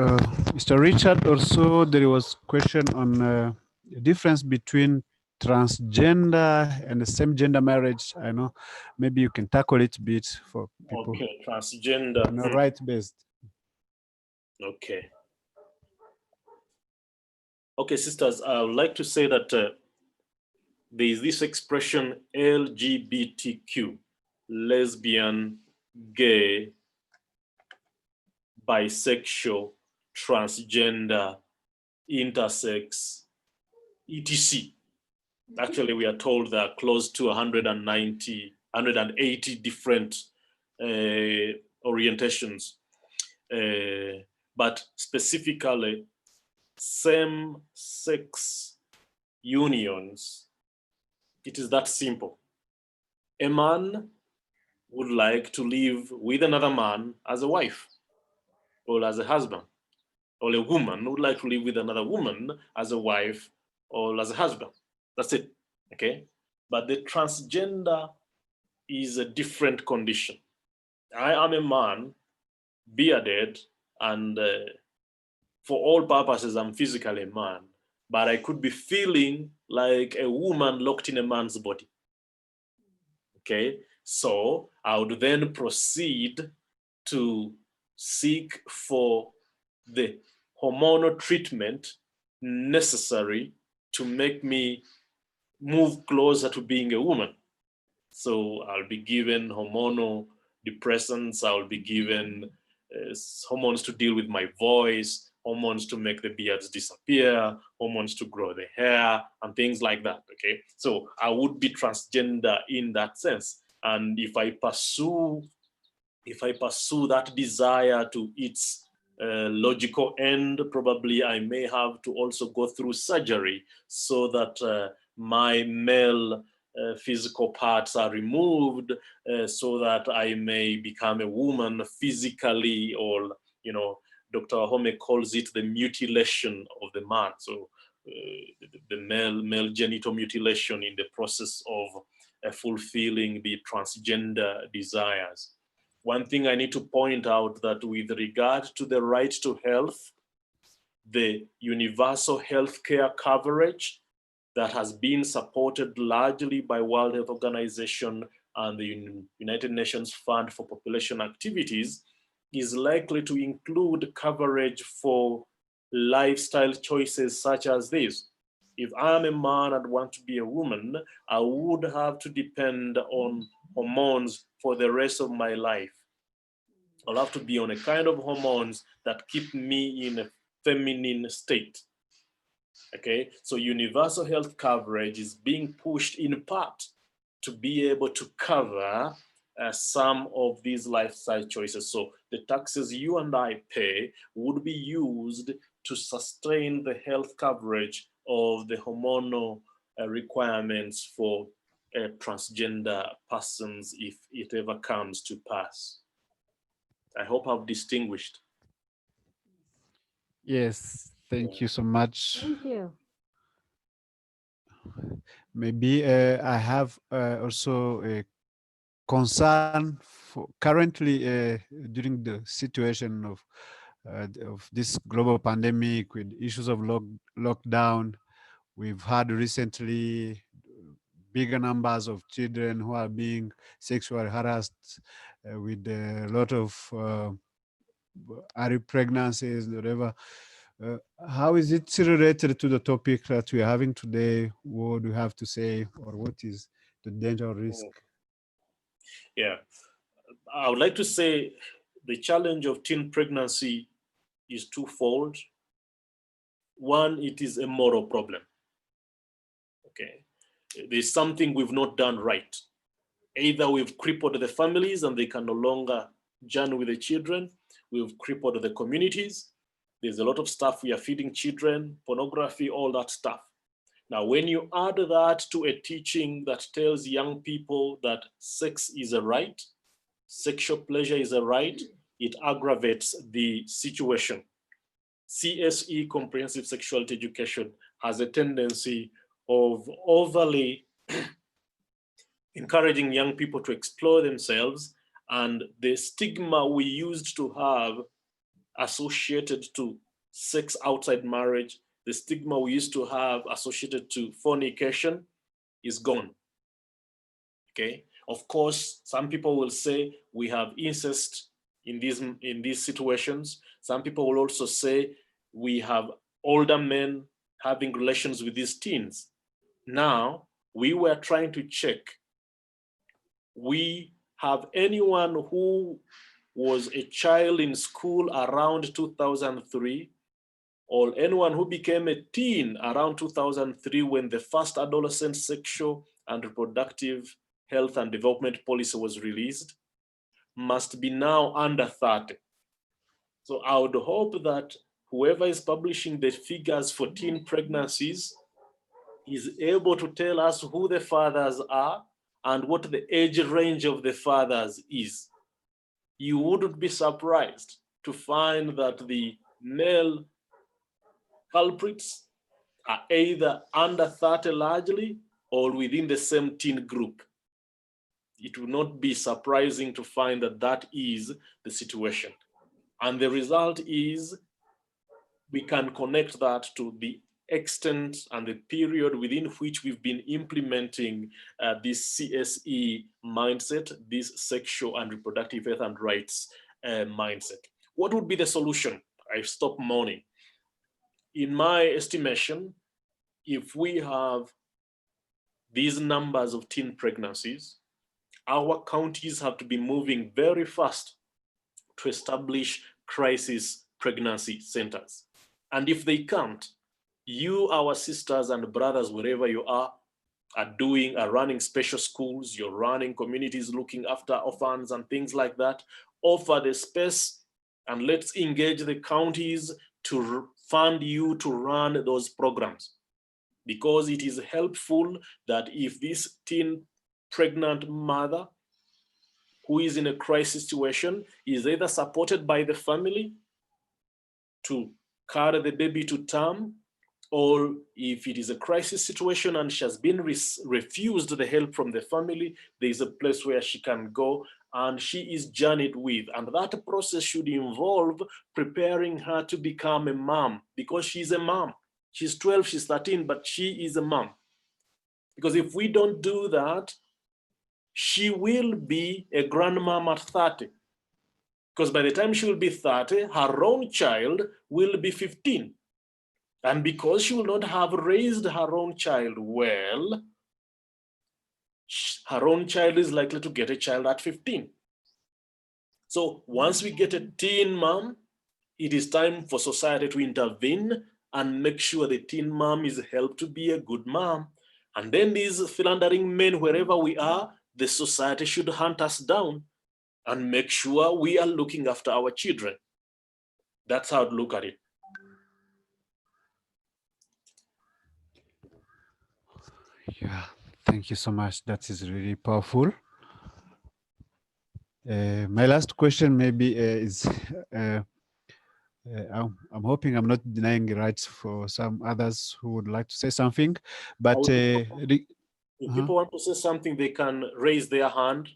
Mr. Richard. Also, there was a question on the difference between transgender and the same gender marriage. I know maybe you can tackle it a bit for people. Okay, transgender. No, right-based. Okay. Okay, sisters, I would like to say that there is this expression LGBTQ, lesbian, gay, bisexual, transgender, intersex, etc. Actually, we are told there are close to 180 different orientations. But specifically, same-sex unions, it is that simple. A man would like to live with another man as a wife or as a husband, or a woman would like to live with another woman as a wife or as a husband. That's it, okay? But the transgender is a different condition. I am a man, bearded, and for all purposes, I'm physically a man, but I could be feeling like a woman locked in a man's body. Okay, so I would then proceed to seek for the hormonal treatment necessary to make me move closer to being a woman. So I'll be given hormonal depressants, I'll be given hormones to deal with my voice, hormones to make the beards disappear, hormones to grow the hair, and things like that, okay? So I would be transgender in that sense. And if I pursue that desire to its logical end, probably I may have to also go through surgery so that my male physical parts are removed so that I may become a woman physically, or, you know, Dr. Home calls it the mutilation of the man. So the male genital mutilation in the process of fulfilling the transgender desires. One thing I need to point out that with regard to the right to health, the universal health care coverage that has been supported largely by World Health Organization and the United Nations Fund for Population Activities is likely to include coverage for lifestyle choices such as this. If I'm a man and want to be a woman, I would have to depend on hormones for the rest of my life. I'll have to be on a kind of hormones that keep me in a feminine state. Okay, so universal health coverage is being pushed in part to be able to cover some of these lifestyle choices. So the taxes you and I pay would be used to sustain the health coverage of the hormonal requirements for transgender persons if it ever comes to pass. I hope I've distinguished. Yes, thank you so much. Thank you. Maybe I have also a concern for currently during the situation of this global pandemic with issues of lockdown. We've had recently bigger numbers of children who are being sexually harassed with a lot of early pregnancies, whatever. How is it related to the topic that we are having today? What do you have to say, or what is the danger or risk? Yeah, I would like to say the challenge of teen pregnancy is twofold. One, it is a moral problem. Okay, there's something we've not done right. Either we've crippled the families and they can no longer journey with the children. We've crippled the communities. There's a lot of stuff we are feeding children, pornography, all that stuff. Now, when you add that to a teaching that tells young people that sex is a right, sexual pleasure is a right, it aggravates the situation. CSE, comprehensive sexuality education, has a tendency of overly encouraging young people to explore themselves, and the stigma we used to have associated to sex outside marriage, the stigma we used to have associated to fornication is gone. Okay, of course, some people will say we have incest in these situations. Some people will also say we have older men having relations with these teens. Now, we were trying to check, we have anyone who was a child in school around 2003, or anyone who became a teen around 2003 when the first adolescent sexual and reproductive health and development policy was released, must be now under 30. So I would hope that whoever is publishing the figures for teen pregnancies is able to tell us who the fathers are and what the age range of the fathers is. You wouldn't be surprised to find that the male culprits are either under 30 largely or within the same teen group. It will not be surprising to find that that is the situation. And the result is we can connect that to the extent and the period within which we've been implementing this CSE mindset, this sexual and reproductive health and rights mindset. What would be the solution? I stop mourning. In my estimation, if we have these numbers of teen pregnancies, our counties have to be moving very fast to establish crisis pregnancy centers. And if they can't, you, our sisters and brothers, wherever you are running special schools, you're running communities looking after orphans and things like that, offer the space And let's engage the counties to fund you to run those programs, because it is helpful that if this teen pregnant mother who is in a crisis situation is either supported by the family to carry the baby to term, or if it is a crisis situation and she has been refused the help from the family, there is a place where she can go and she is journeyed with. And that process should involve preparing her to become a mom, because she's a mom. She's 12, she's 13, but she is a mom. Because if we don't do that, she will be a grandmom at 30. Because by the time she will be 30, her own child will be 15. And because she will not have raised her own child well, her own child is likely to get a child at 15. So once we get a teen mom, it is time for society to intervene and make sure the teen mom is helped to be a good mom. And then these philandering men, wherever we are, the society should hunt us down and make sure we are looking after our children. That's how to look at it. Yeah, thank you so much. That is really powerful. My last question maybe is, I'm hoping I'm not denying rights for some others who would like to say something, but If people want to say something, they can raise their hand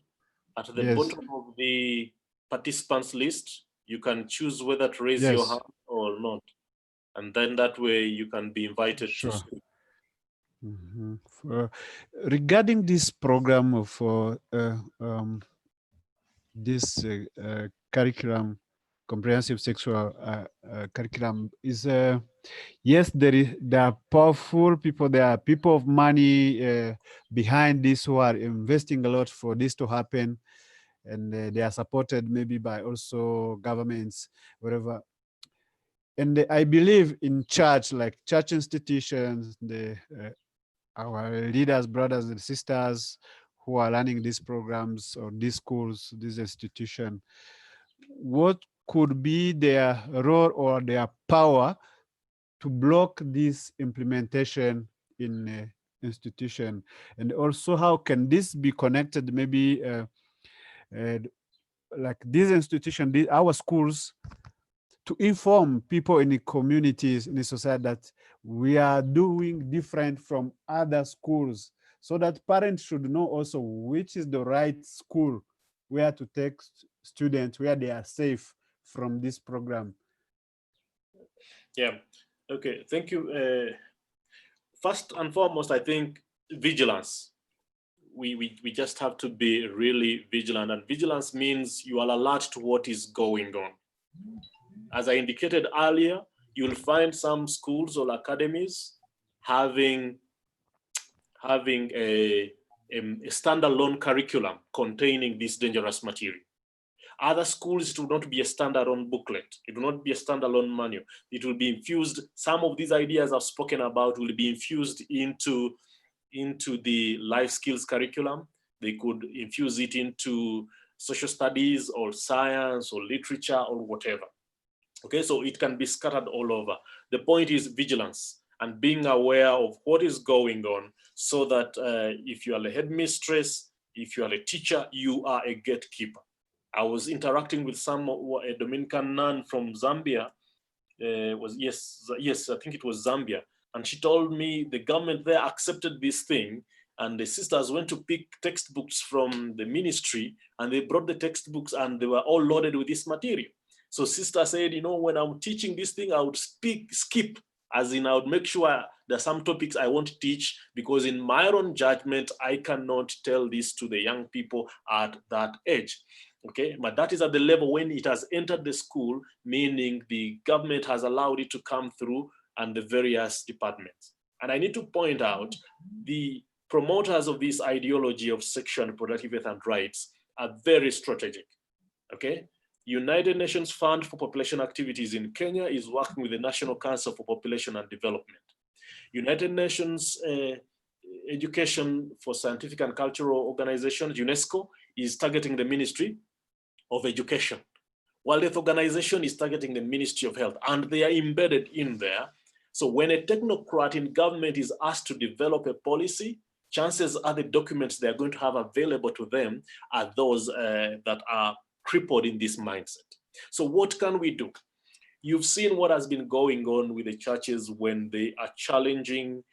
at the Yes. bottom of the participants list. You can choose whether to raise your Yes. hand or not. And then that way you can be invited Sure. to speak. Regarding this program for this curriculum, comprehensive sexual curriculum, is yes, there are powerful people, there are people of money behind this who are investing a lot for this to happen, and they are supported maybe by also governments, whatever. And I believe in church, like church institutions, our leaders, brothers and sisters who are running these programs or these schools, this institution, what could be their role or their power to block this implementation in institution? And also, how can this be connected, maybe like this institution, our schools, to inform people in the communities, in the society, that we are doing different from other schools, so that parents should know also which is the right school where to take students, where they are safe from this program. Yeah, okay, thank you. First and foremost, I think vigilance. We just have to be really vigilant, and vigilance means you are alert to what is going on. As I indicated earlier, you'll find some schools or academies having a standalone curriculum containing this dangerous material. Other schools, it will not be a standalone booklet. It will not be a standalone manual. It will be infused. Some of these ideas I've spoken about will be infused into the life skills curriculum. They could infuse it into social studies or science or literature or whatever. Okay, so it can be scattered all over. The point is vigilance and being aware of what is going on, so that if you are a headmistress, if you are a teacher, you are a gatekeeper. I was interacting with a Dominican nun from Zambia. Yes, I think it was Zambia. And she told me the government there accepted this thing, and the sisters went to pick textbooks from the ministry, and they brought the textbooks and they were all loaded with this material. So sister said, you know, when I'm teaching this thing, I would skip, as in I would make sure there are some topics I won't teach, because in my own judgment, I cannot tell this to the young people at that age. Okay, but that is at the level when it has entered the school, meaning the government has allowed it to come through and the various departments. And I need to point out, the promoters of this ideology of sexual and reproductive health and rights are very strategic. Okay, United Nations Fund for Population Activities in Kenya is working with the National Council for Population and Development. United Nations Education for Scientific and Cultural Organizations, UNESCO, is targeting the Ministry of Education. World Health Organization is targeting the Ministry of Health, and they are embedded in there. So when a technocrat in government is asked to develop a policy, chances are the documents they're going to have available to them are those that are crippled in this mindset. So what can we do? You've seen what has been going on with the churches when they are challenging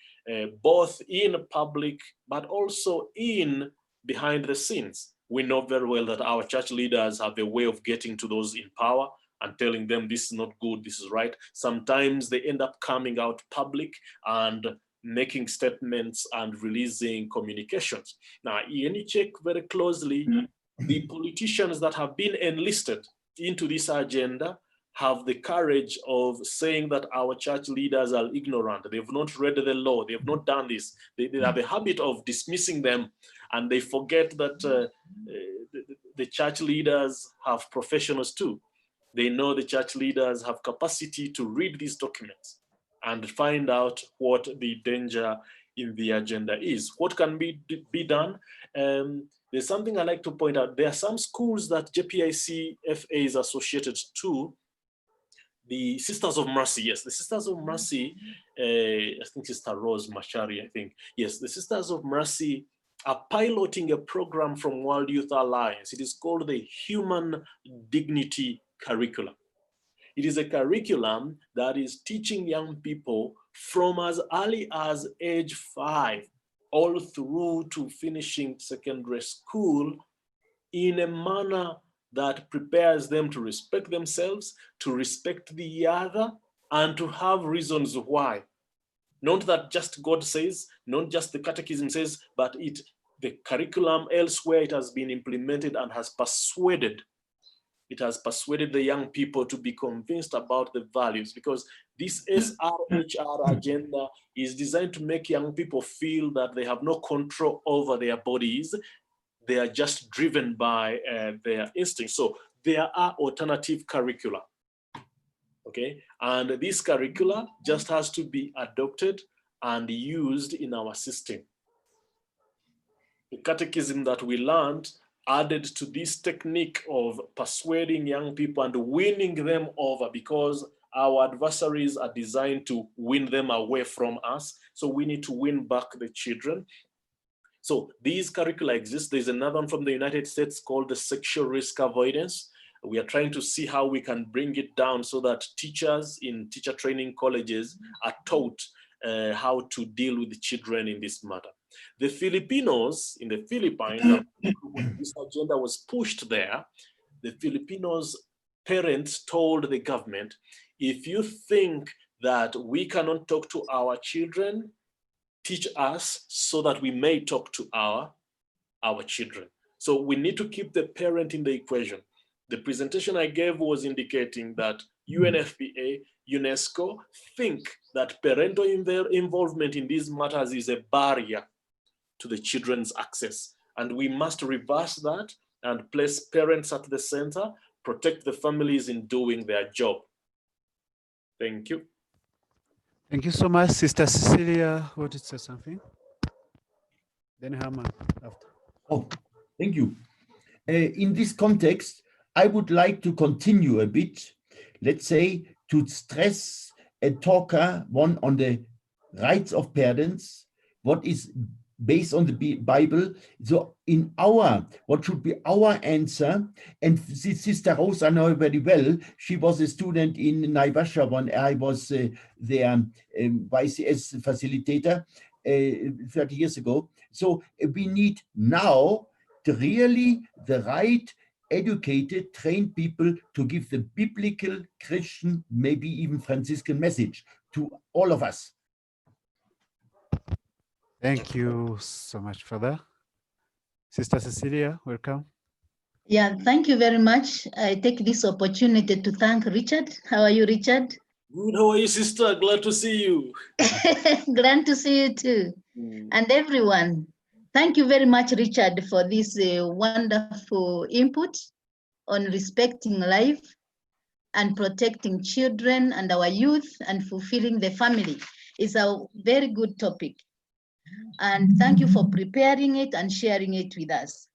both in public, but also in behind the scenes. We know very well that our church leaders have a way of getting to those in power and telling them this is not good, this is right. Sometimes they end up coming out public and making statements and releasing communications. Now, when you check very closely, the politicians that have been enlisted into this agenda have the courage of saying that our church leaders are ignorant. They've not read the law. They've not done this. They have a habit of dismissing them, and they forget that the church leaders have professionals too. They know the church leaders have capacity to read these documents and find out what the danger in the agenda is. What can be done? There's something I like to point out. There are some schools that JPIC FA is associated to. The Sisters of Mercy, yes, the Sisters of Mercy, I think Sister Rose Mashari, I think. Yes, the Sisters of Mercy are piloting a program from World Youth Alliance. It is called the Human Dignity Curriculum. It is a curriculum that is teaching young people from as early as age 5 all through to finishing secondary school in a manner that prepares them to respect themselves, to respect the other, and to have reasons why. Not that just God says, not just the catechism says, but the curriculum elsewhere, it has been implemented and has persuaded. It has persuaded the young people to be convinced about the values, because this SRHR agenda is designed to make young people feel that they have no control over their bodies. They are just driven by their instincts. So there are alternative curricula, okay? And this curricula just has to be adopted and used in our system. The catechism that we learned added to this technique of persuading young people and winning them over, because our adversaries are designed to win them away from us. So we need to win back the children. So these curricula exist. There's another one from the United States called the sexual risk avoidance. We are trying to see how we can bring it down so that teachers in teacher training colleges are taught how to deal with the children in this matter. The Filipinos in the Philippines, when this agenda was pushed there, the Filipinos parents told the government, if you think that we cannot talk to our children, teach us so that we may talk to our children. So we need to keep the parent in the equation. The presentation I gave was indicating that UNFPA, UNESCO think that parental involvement in these matters is a barrier to the children's access. And we must reverse that and place parents at the center, protect the families in doing their job. Thank you. Thank you so much, Sister Cecilia. Wanted to say something? Then Herman after. Oh, thank you. In this context, I would like to continue a bit, let's say, to stress a talker, one on the rights of parents, what is based on the Bible. So in what should be our answer, and Sister Rosa know very well, she was a student in Naivasha when I was their YCS facilitator 30 years ago. So we need now really the right educated, trained people to give the biblical, Christian, maybe even Franciscan message to all of us. Thank you so much for that. Sister Cecilia, welcome. Yeah, thank you very much. I take this opportunity to thank Richard. How are you, Richard? Good, how are you, sister? Glad to see you. Glad to see you too. And everyone. Thank you very much, Richard, for this wonderful input on respecting life and protecting children and our youth and fulfilling the family. It's a very good topic. And thank you for preparing it and sharing it with us.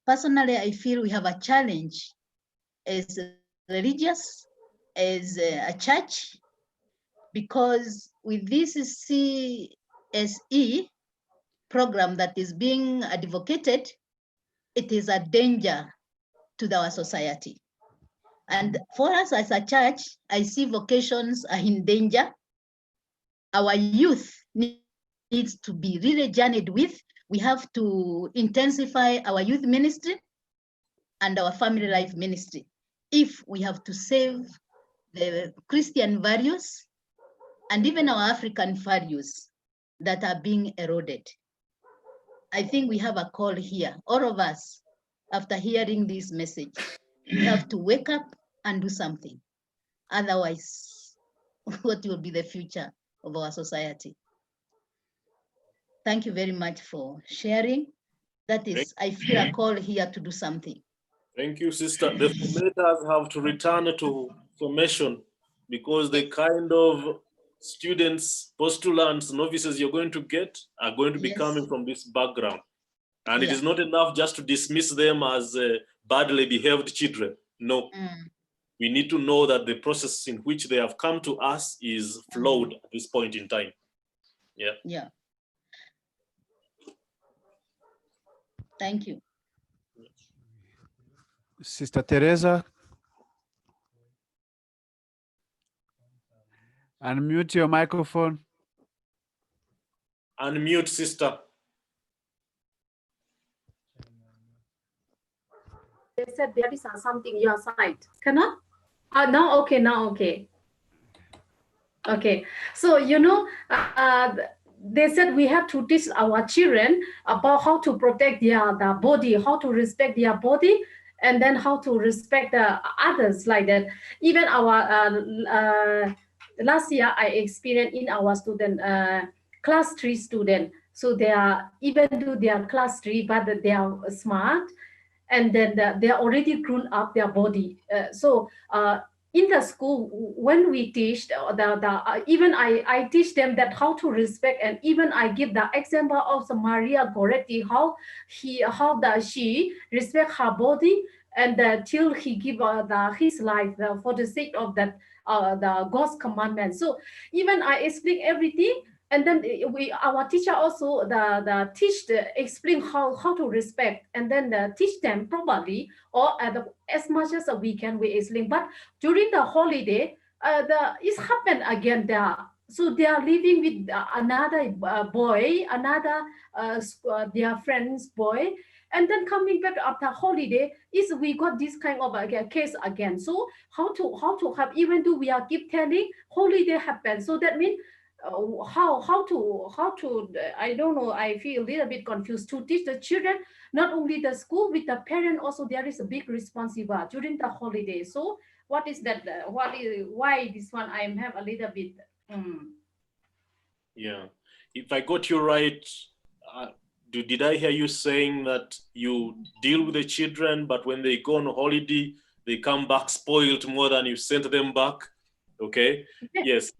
Personally, I feel we have a challenge as religious, as a church, because with this CSE program that is being advocated, it is a danger to our society. And for us as a church, I see vocations are in danger. Our youth needs to be really journeyed with. We have to intensify our youth ministry and our family life ministry if we have to save the Christian values and even our African values that are being eroded. I think we have a call here, all of us, after hearing this message, we have to wake up and do something. Otherwise, what will be the future of our society? Thank you very much for sharing. That is, I feel a call here to do something. Thank you, sister. The formators have to return to formation because the kind of students, postulants, novices you're going to get are going to be coming from this background. And it is not enough just to dismiss them as badly behaved children. No. We need to know that the process in which they have come to us is flawed at this point in time. Yeah. Yeah. Thank you. Sister Teresa, unmute your microphone. Unmute, sister. They said there is something your side. Cannot? Now okay, now okay. Okay, so they said we have to teach our children about how to protect their body, how to respect their body, and then how to respect the others like that. Even our last year I experienced in our student class 3 student. So they are, even though they are class 3, but they are smart, and then they are already grown up their body. In the school, when we teach even I teach them that how to respect, and even I give the example of Maria Goretti, how she respect her body, and till he give his life for the sake of that the God's commandment. So even I explain everything, and then our teacher also explain how to respect, and then teach them properly, or as much as we can we explain. But during the holiday, it's happened again there. So they are living with another boy, another their friend's boy, and then coming back after holiday is we got this kind of case again. So how to have, even though we are keep telling holiday happen, so that means how to I don't know, I feel a little bit confused to teach the children, not only the school, with the parent also. There is a big responsibility during the holiday. So what is that? Why this one? I have a little bit. Yeah, if I got you right, did I hear you saying that you deal with the children, but when they go on holiday, they come back spoiled more than you sent them back? Okay. Yes.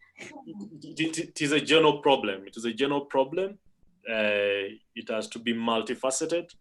It is a general problem. It is a general problem. It has to be multifaceted.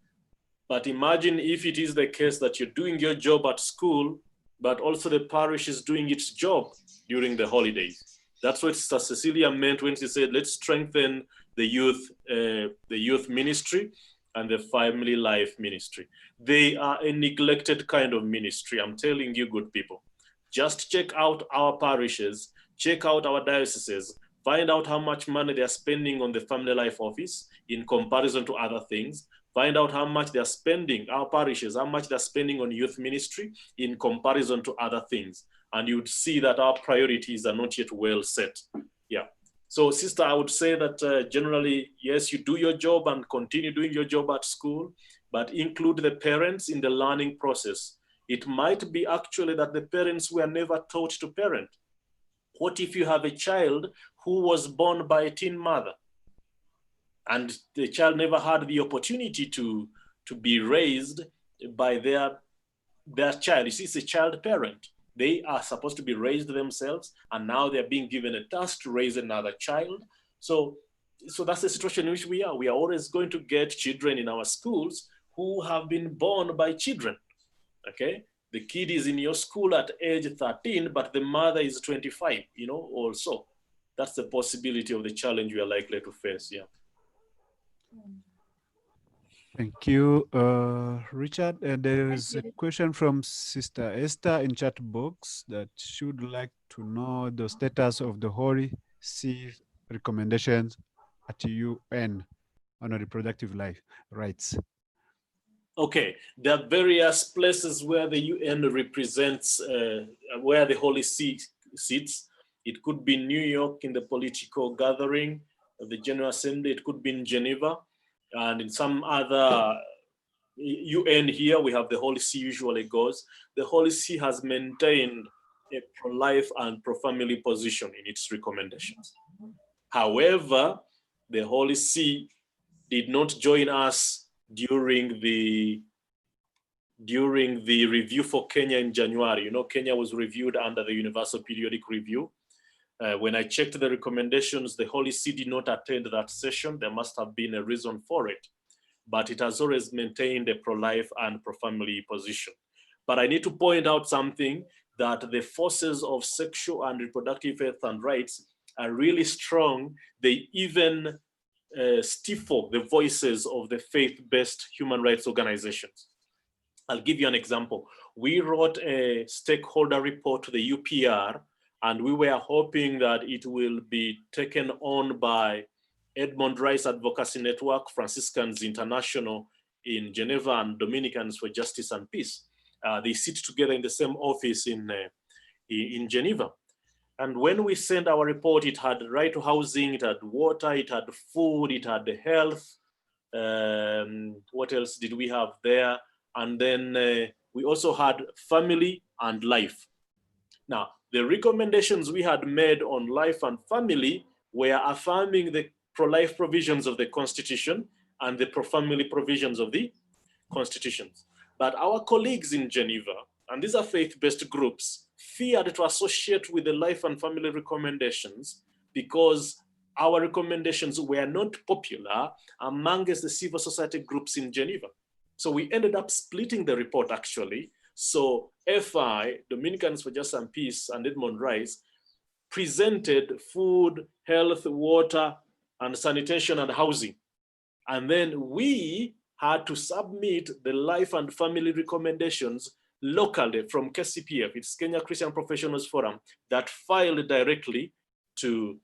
But imagine if it is the case that you're doing your job at school, but also the parish is doing its job during the holidays. That's what Sister Cecilia meant when she said, let's strengthen the youth ministry and the family life ministry. They are a neglected kind of ministry. I'm telling you, good people. Just check out our parishes, check out our dioceses, find out how much money they're spending on the family life office in comparison to other things. Find out how much they're spending, our parishes, how much they're spending on youth ministry in comparison to other things. And you'd see that our priorities are not yet well set. Yeah. So sister, I would say that generally, yes, you do your job and continue doing your job at school, but include the parents in the learning process. It might be actually that the parents were never taught to parent. What if you have a child who was born by a teen mother and the child never had the opportunity to be raised by their child? You see, it's a child parent. They are supposed to be raised themselves, and now they're being given a task to raise another child. So that's the situation in which we are. We are always going to get children in our schools who have been born by children. Okay, The kid is in your school at age 13, but the mother is 25, you know, also. That's the possibility of the challenge we are likely to face, yeah. Thank you, Richard. There is a question from Sister Esther in chat box that she would like to know the status of the Holy See recommendations at UN on reproductive rights. Okay, there are various places where the UN represents, where the Holy See sits. It could be New York in the political gathering of the General Assembly. It could be in Geneva. And in some other UN here, we have the Holy See usually goes. The Holy See has maintained a pro-life and pro-family position in its recommendations. However, the Holy See did not join us during the review for Kenya in January. You know, Kenya was reviewed under the Universal Periodic Review. When I checked the recommendations, the Holy See did not attend that session. There must have been a reason for it, but it has always maintained a pro-life and pro-family position. But I need to point out something, that the forces of sexual and reproductive health and rights are really strong. They even stifle the voices of the faith-based human rights organizations. I'll give you an example. We wrote a stakeholder report to the UPR, and we were hoping that it will be taken on by Edmund Rice Advocacy Network, Franciscans International in Geneva, and Dominicans for Justice and Peace. They sit together in the same office in Geneva. And when we sent our report, it had right to housing, it had water, it had food, it had health. What else did we have there? And then we also had family and life. Now, the recommendations we had made on life and family were affirming the pro-life provisions of the Constitution and the pro-family provisions of the Constitutions. But our colleagues in Geneva, and these are faith-based groups, feared to associate with the life and family recommendations because our recommendations were not popular amongst the civil society groups in Geneva. So we ended up splitting the report actually. So FI, Dominicans for Justice and Peace, and Edmund Rice presented food, health, water, and sanitation and housing. And then we had to submit the life and family recommendations locally from KCPF, it's Kenya Christian Professionals Forum, that filed directly to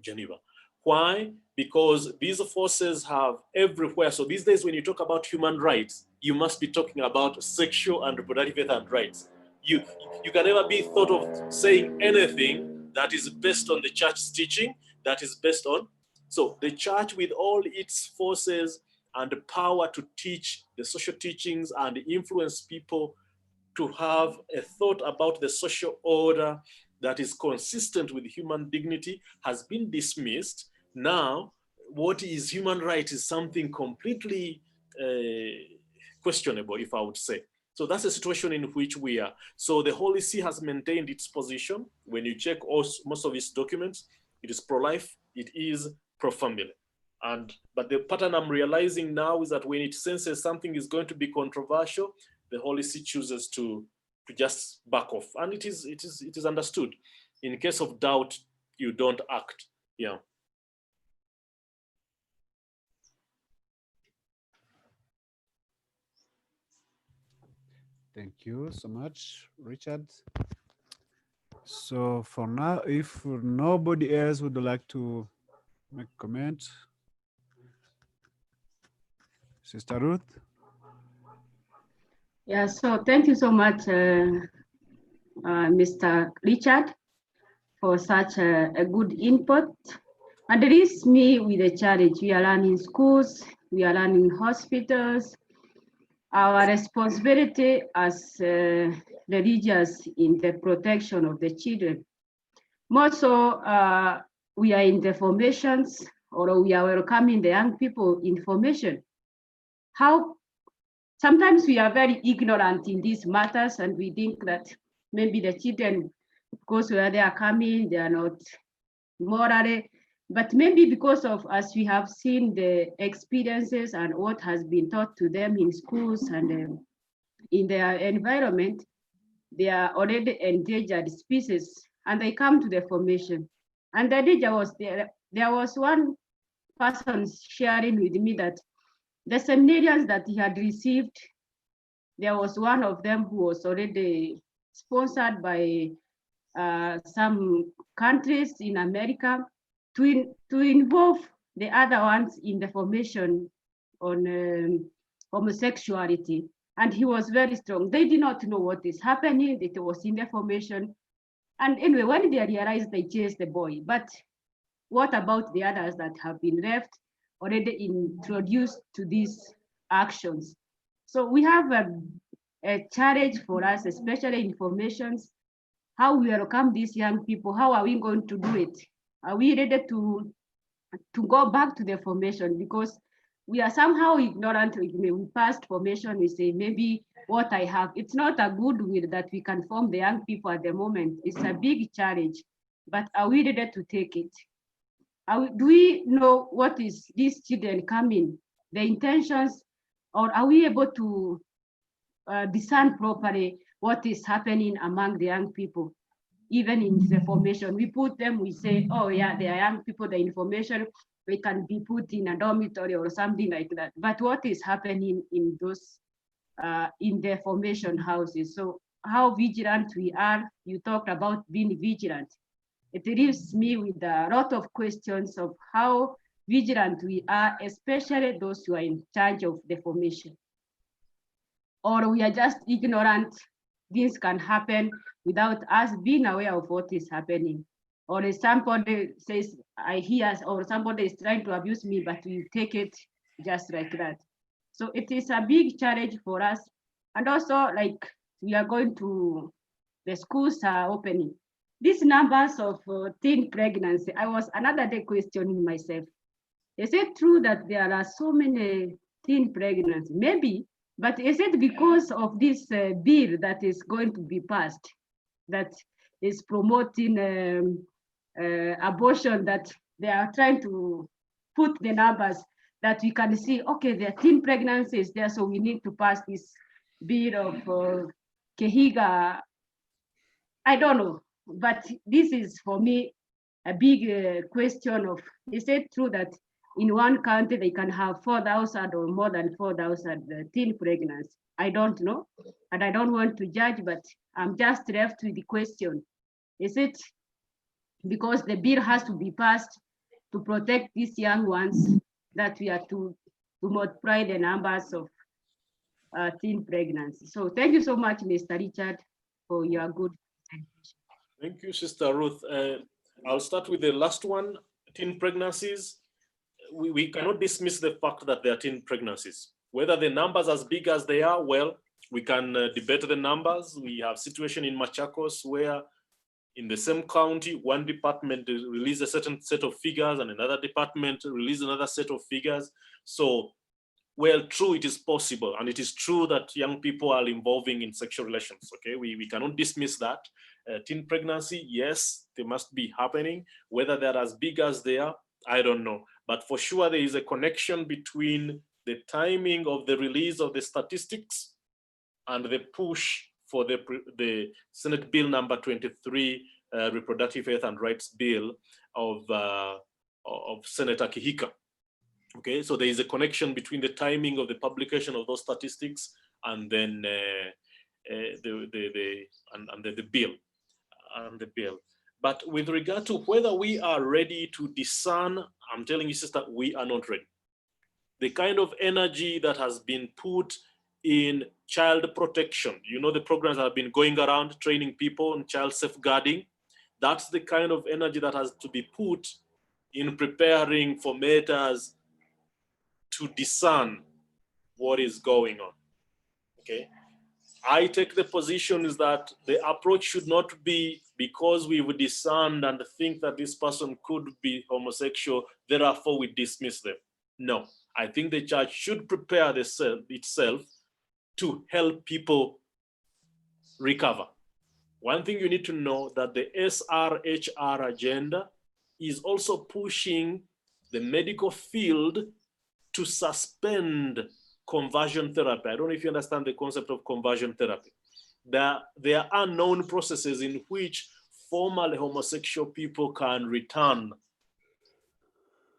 Geneva. Why? Because these forces have everywhere. So these days when you talk about human rights, you must be talking about sexual and reproductive health and rights. You can never be thought of saying anything that is based on the church's teaching, that is based on. So the church with all its forces and the power to teach the social teachings and influence people to have a thought about the social order that is consistent with human dignity has been dismissed. Now, what is human right is something completely questionable, if I would say. So that's the situation in which we are. So the Holy See has maintained its position. When you check most of its documents, it is pro-life, it is pro-family. But the pattern I'm realizing now is that when it senses something is going to be controversial, the Holy See chooses to just back off. And it is understood. In case of doubt, you don't act. Yeah. Thank you so much, Richard. So for now, if nobody else would like to make a comment, Sister Ruth. Yeah, so thank you so much, Mr. Richard, for such a good input. And it is me with a challenge. We are running schools, we are running hospitals. Our responsibility as religious in the protection of the children. More so, we are in the formations, or we are welcoming the young people information. How sometimes we are very ignorant in these matters, and we think that maybe the children, because where they are coming, they are not morally, but maybe because of, as we have seen the experiences and what has been taught to them in schools and in their environment, they are already endangered species, and they come to the formation. And the danger was there was one person sharing with me that the seminarians that he had received, there was one of them who was already sponsored by some countries in America to involve the other ones in the formation on homosexuality. And he was very strong. They did not know what is happening. It was in the formation. And anyway, when they realized, they chased the boy. But what about the others that have been left already introduced to these actions? So we have a challenge for us, especially in formations, how we welcome these young people. How are we going to do it? Are we ready to go back to the formation? Because we are somehow ignorant. We passed formation, we say, maybe what I have, it's not a goodwill that we can form the young people at the moment. It's a big challenge, but are we ready to take it? Do we know what is these children coming, the intentions, or are we able to discern properly what is happening among the young people? Even in the formation, we put them, we say, oh yeah, they are young people, the information, they can be put in a dormitory or something like that. But what is happening in those, in the formation houses? So how vigilant we are, you talked about being vigilant. It leaves me with a lot of questions of how vigilant we are, especially those who are in charge of the formation. Or we are just ignorant, things can happen without us being aware of what is happening. Or if somebody says, I hear, or somebody is trying to abuse me, but we take it just like that. So it is a big challenge for us. And also, like, we are going to, the schools are opening. These numbers of teen pregnancy, I was another day questioning myself. Is it true that there are so many teen pregnancy? Maybe, but is it because of this bill that is going to be passed that is promoting abortion, that they are trying to put the numbers that we can see, okay, there are teen pregnancies there, so we need to pass this bill of Kakeeto. I don't know, but this is for me a big question of, is it true that in one county they can have 4,000 or more than 4,000 teen pregnancy? I don't know, and I don't want to judge, but I'm just left with the question. Is it because the bill has to be passed to protect these young ones that we are to multiply the numbers of teen pregnancy? So thank you so much, Mr. Richard, for your good presentation. Thank you, Sister Ruth. I'll start with the last one, teen pregnancies. We cannot dismiss the fact that there are teen pregnancies. Whether the numbers as big as they are, well, we can debate the numbers. We have situation in Machakos where in the same county, one department released a certain set of figures and another department released another set of figures. So, well, true, it is possible. And it is true that young people are involving in sexual relations, okay? We cannot dismiss that. Teen pregnancy, yes, they must be happening. Whether they're as big as they are, I don't know. But for sure, there is a connection between the timing of the release of the statistics and the push for the Senate Bill number 23, Reproductive Health and Rights Bill of Senator Kakeeto. Okay, so there is a connection between the timing of the publication of those statistics and then the bill. But with regard to whether we are ready to discern, I'm telling you, sister, we are not ready. The kind of energy that has been put in child protection, you know, the programs that have been going around training people on child safeguarding, that's the kind of energy that has to be put in preparing formators to discern what is going on, okay? I take the position is that the approach should not be because we would discern and think that this person could be homosexual, therefore we dismiss them. No, I think the church should prepare itself to help people recover. One thing you need to know that the SRHR agenda is also pushing the medical field to suspend conversion therapy. I don't know if you understand the concept of conversion therapy. There are known processes in which formerly homosexual people can return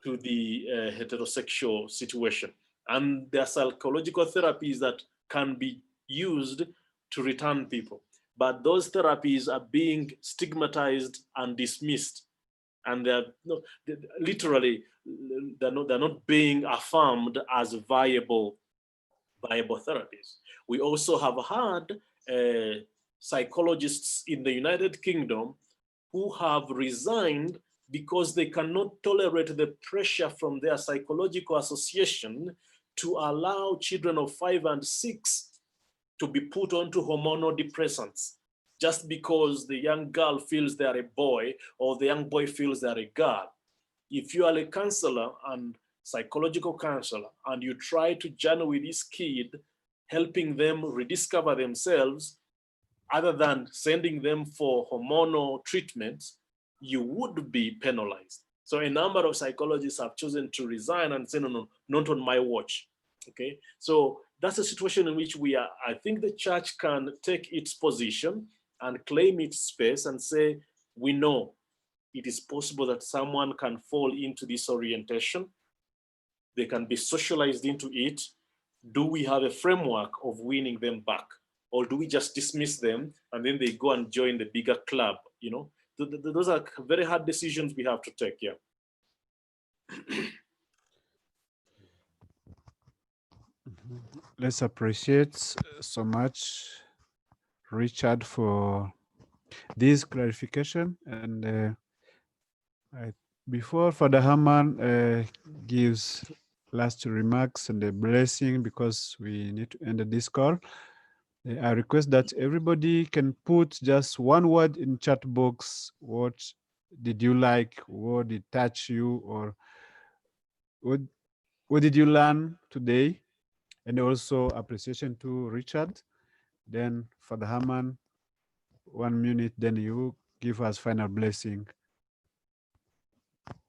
to the heterosexual situation. And there are psychological therapies that can be used to return people. But those therapies are being stigmatized and dismissed. And they're not being affirmed as viable therapies. We also have had psychologists in the United Kingdom who have resigned because they cannot tolerate the pressure from their psychological association to allow children of 5 and 6 to be put onto hormonal depressants just because the young girl feels they are a boy or the young boy feels they are a girl. If you are a counselor and psychological counselor and you try to journey with this kid, helping them rediscover themselves, other than sending them for hormonal treatments, you would be penalized. So a number of psychologists have chosen to resign and say, no, not on my watch, okay? So that's a situation in which I think the church can take its position and claim its space and say, we know it is possible that someone can fall into this orientation. They can be socialized into it. Do we have a framework of winning them back? Or do we just dismiss them and then they go and join the bigger club, you know? Those are very hard decisions we have to take, yeah. Let's appreciate so much Richard for this clarification. And before Father Herman gives last remarks and a blessing, because we need to end this call, I request that everybody can put just one word in chat box. What did you like? What did touch you? Or what did you learn today? And also appreciation to Richard. Then Father Herman, 1 minute, then you give us final blessing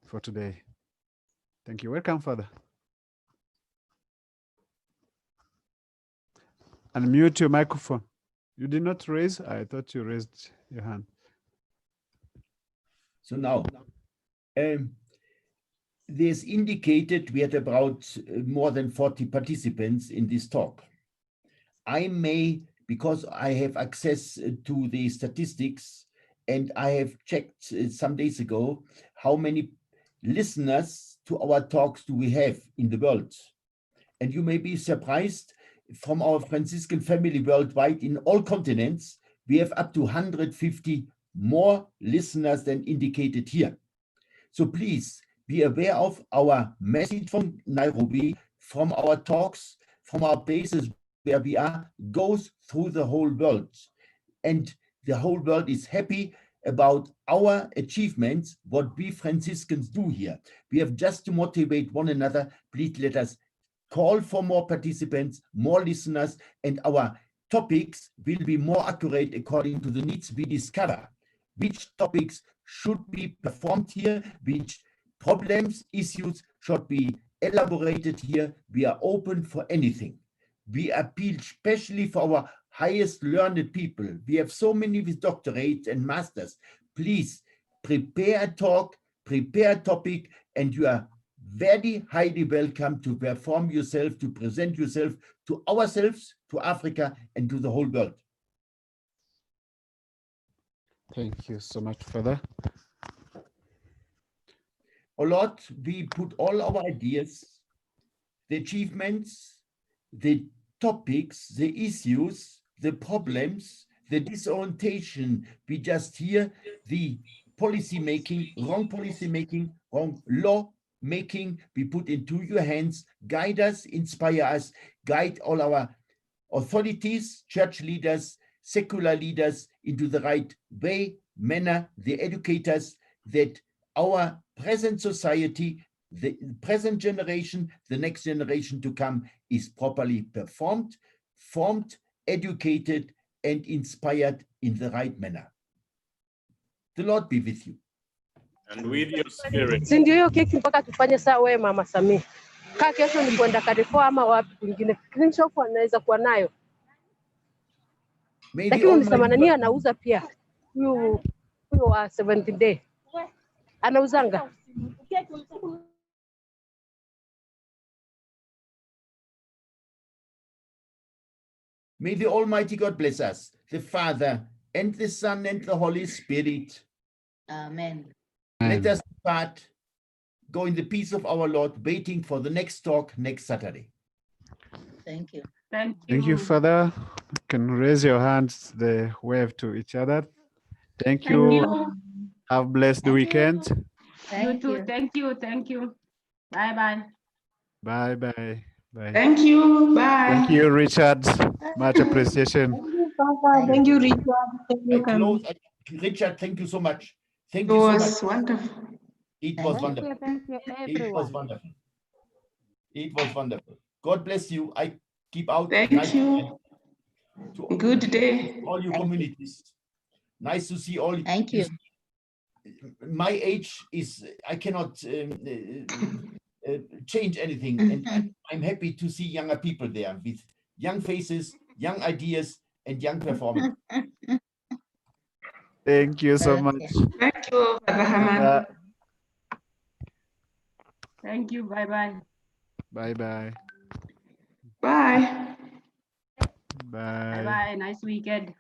for today. Thank you. Welcome, Father. Unmute your microphone. You did not raise? I thought you raised your hand. So now, there's indicated we had about more than 40 participants in this talk. I may, because I have access to the statistics, and I have checked some days ago how many listeners to our talks do we have in the world. And you may be surprised, from our Franciscan family worldwide in all continents, we have up to 150 more listeners than indicated here. So please be aware of our message from Nairobi, from our talks, from our places where we are, goes through the whole world. And the whole world is happy about our achievements, what we Franciscans do here. We have just to motivate one another. Please let us call for more participants, more listeners, and our topics will be more accurate according to the needs we discover. Which topics should be performed here, which problems, issues should be elaborated here. We are open for anything. We appeal especially for our highest learned people. We have so many with doctorates and masters. Please prepare a talk, prepare a topic, and you are very highly welcome to perform yourself, to present yourself to ourselves, to Africa, and to the whole world. Thank you so much, Father. A lot, we put all our ideas, the achievements, the topics, the issues, the problems, the disorientation. We just hear the policy making, wrong law making, we put into your hands. Guide us, inspire us, guide all our authorities, church leaders, secular leaders into the right way, manner, the educators, that our present society, the present generation, the next generation to come is properly performed, formed, educated, and inspired in the right manner. The Lord be with you. And with your spirit. Si ndio hiyo keki mpaka tufanye saa wewe Mama Samia. kaa kesho ni kwenda Carrefour ama wapi kwingine. Clean shop anaweza kuwa nayo, May the lakini Almighty unisamanania God, anauza pia. Huyo wa 70 day anauzanga. may the Almighty God bless us, the Father and the Son and the Holy Spirit. Amen. Let us depart, go in the peace of our Lord, waiting for the next talk next Saturday. Thank you. Thank you. Thank you, Father. You can raise your hands, the wave to each other. Thank you. Have a blessed weekend. You Thank too. you. Thank you. Thank you. Bye bye. Bye bye. Bye. Thank you. Bye. Thank you, Richard. Much appreciation. Thank you, Richard. Thank I you, close. Richard, thank you so much. Thank It you so much. was wonderful. It was Thank wonderful. Thank you, It was everyone. wonderful. It was wonderful. God bless you. I keep out. Thank Nice you. to Good day. all your Thank you. communities. Nice to see all. Thank you. My age is, I cannot change anything. And I'm happy to see younger people there with young faces, young ideas, and young performance. Thank you so Okay. much. Thank you, Father Haman. Thank you. Bye bye. Bye bye. Bye. Bye Bye. bye. Nice weekend.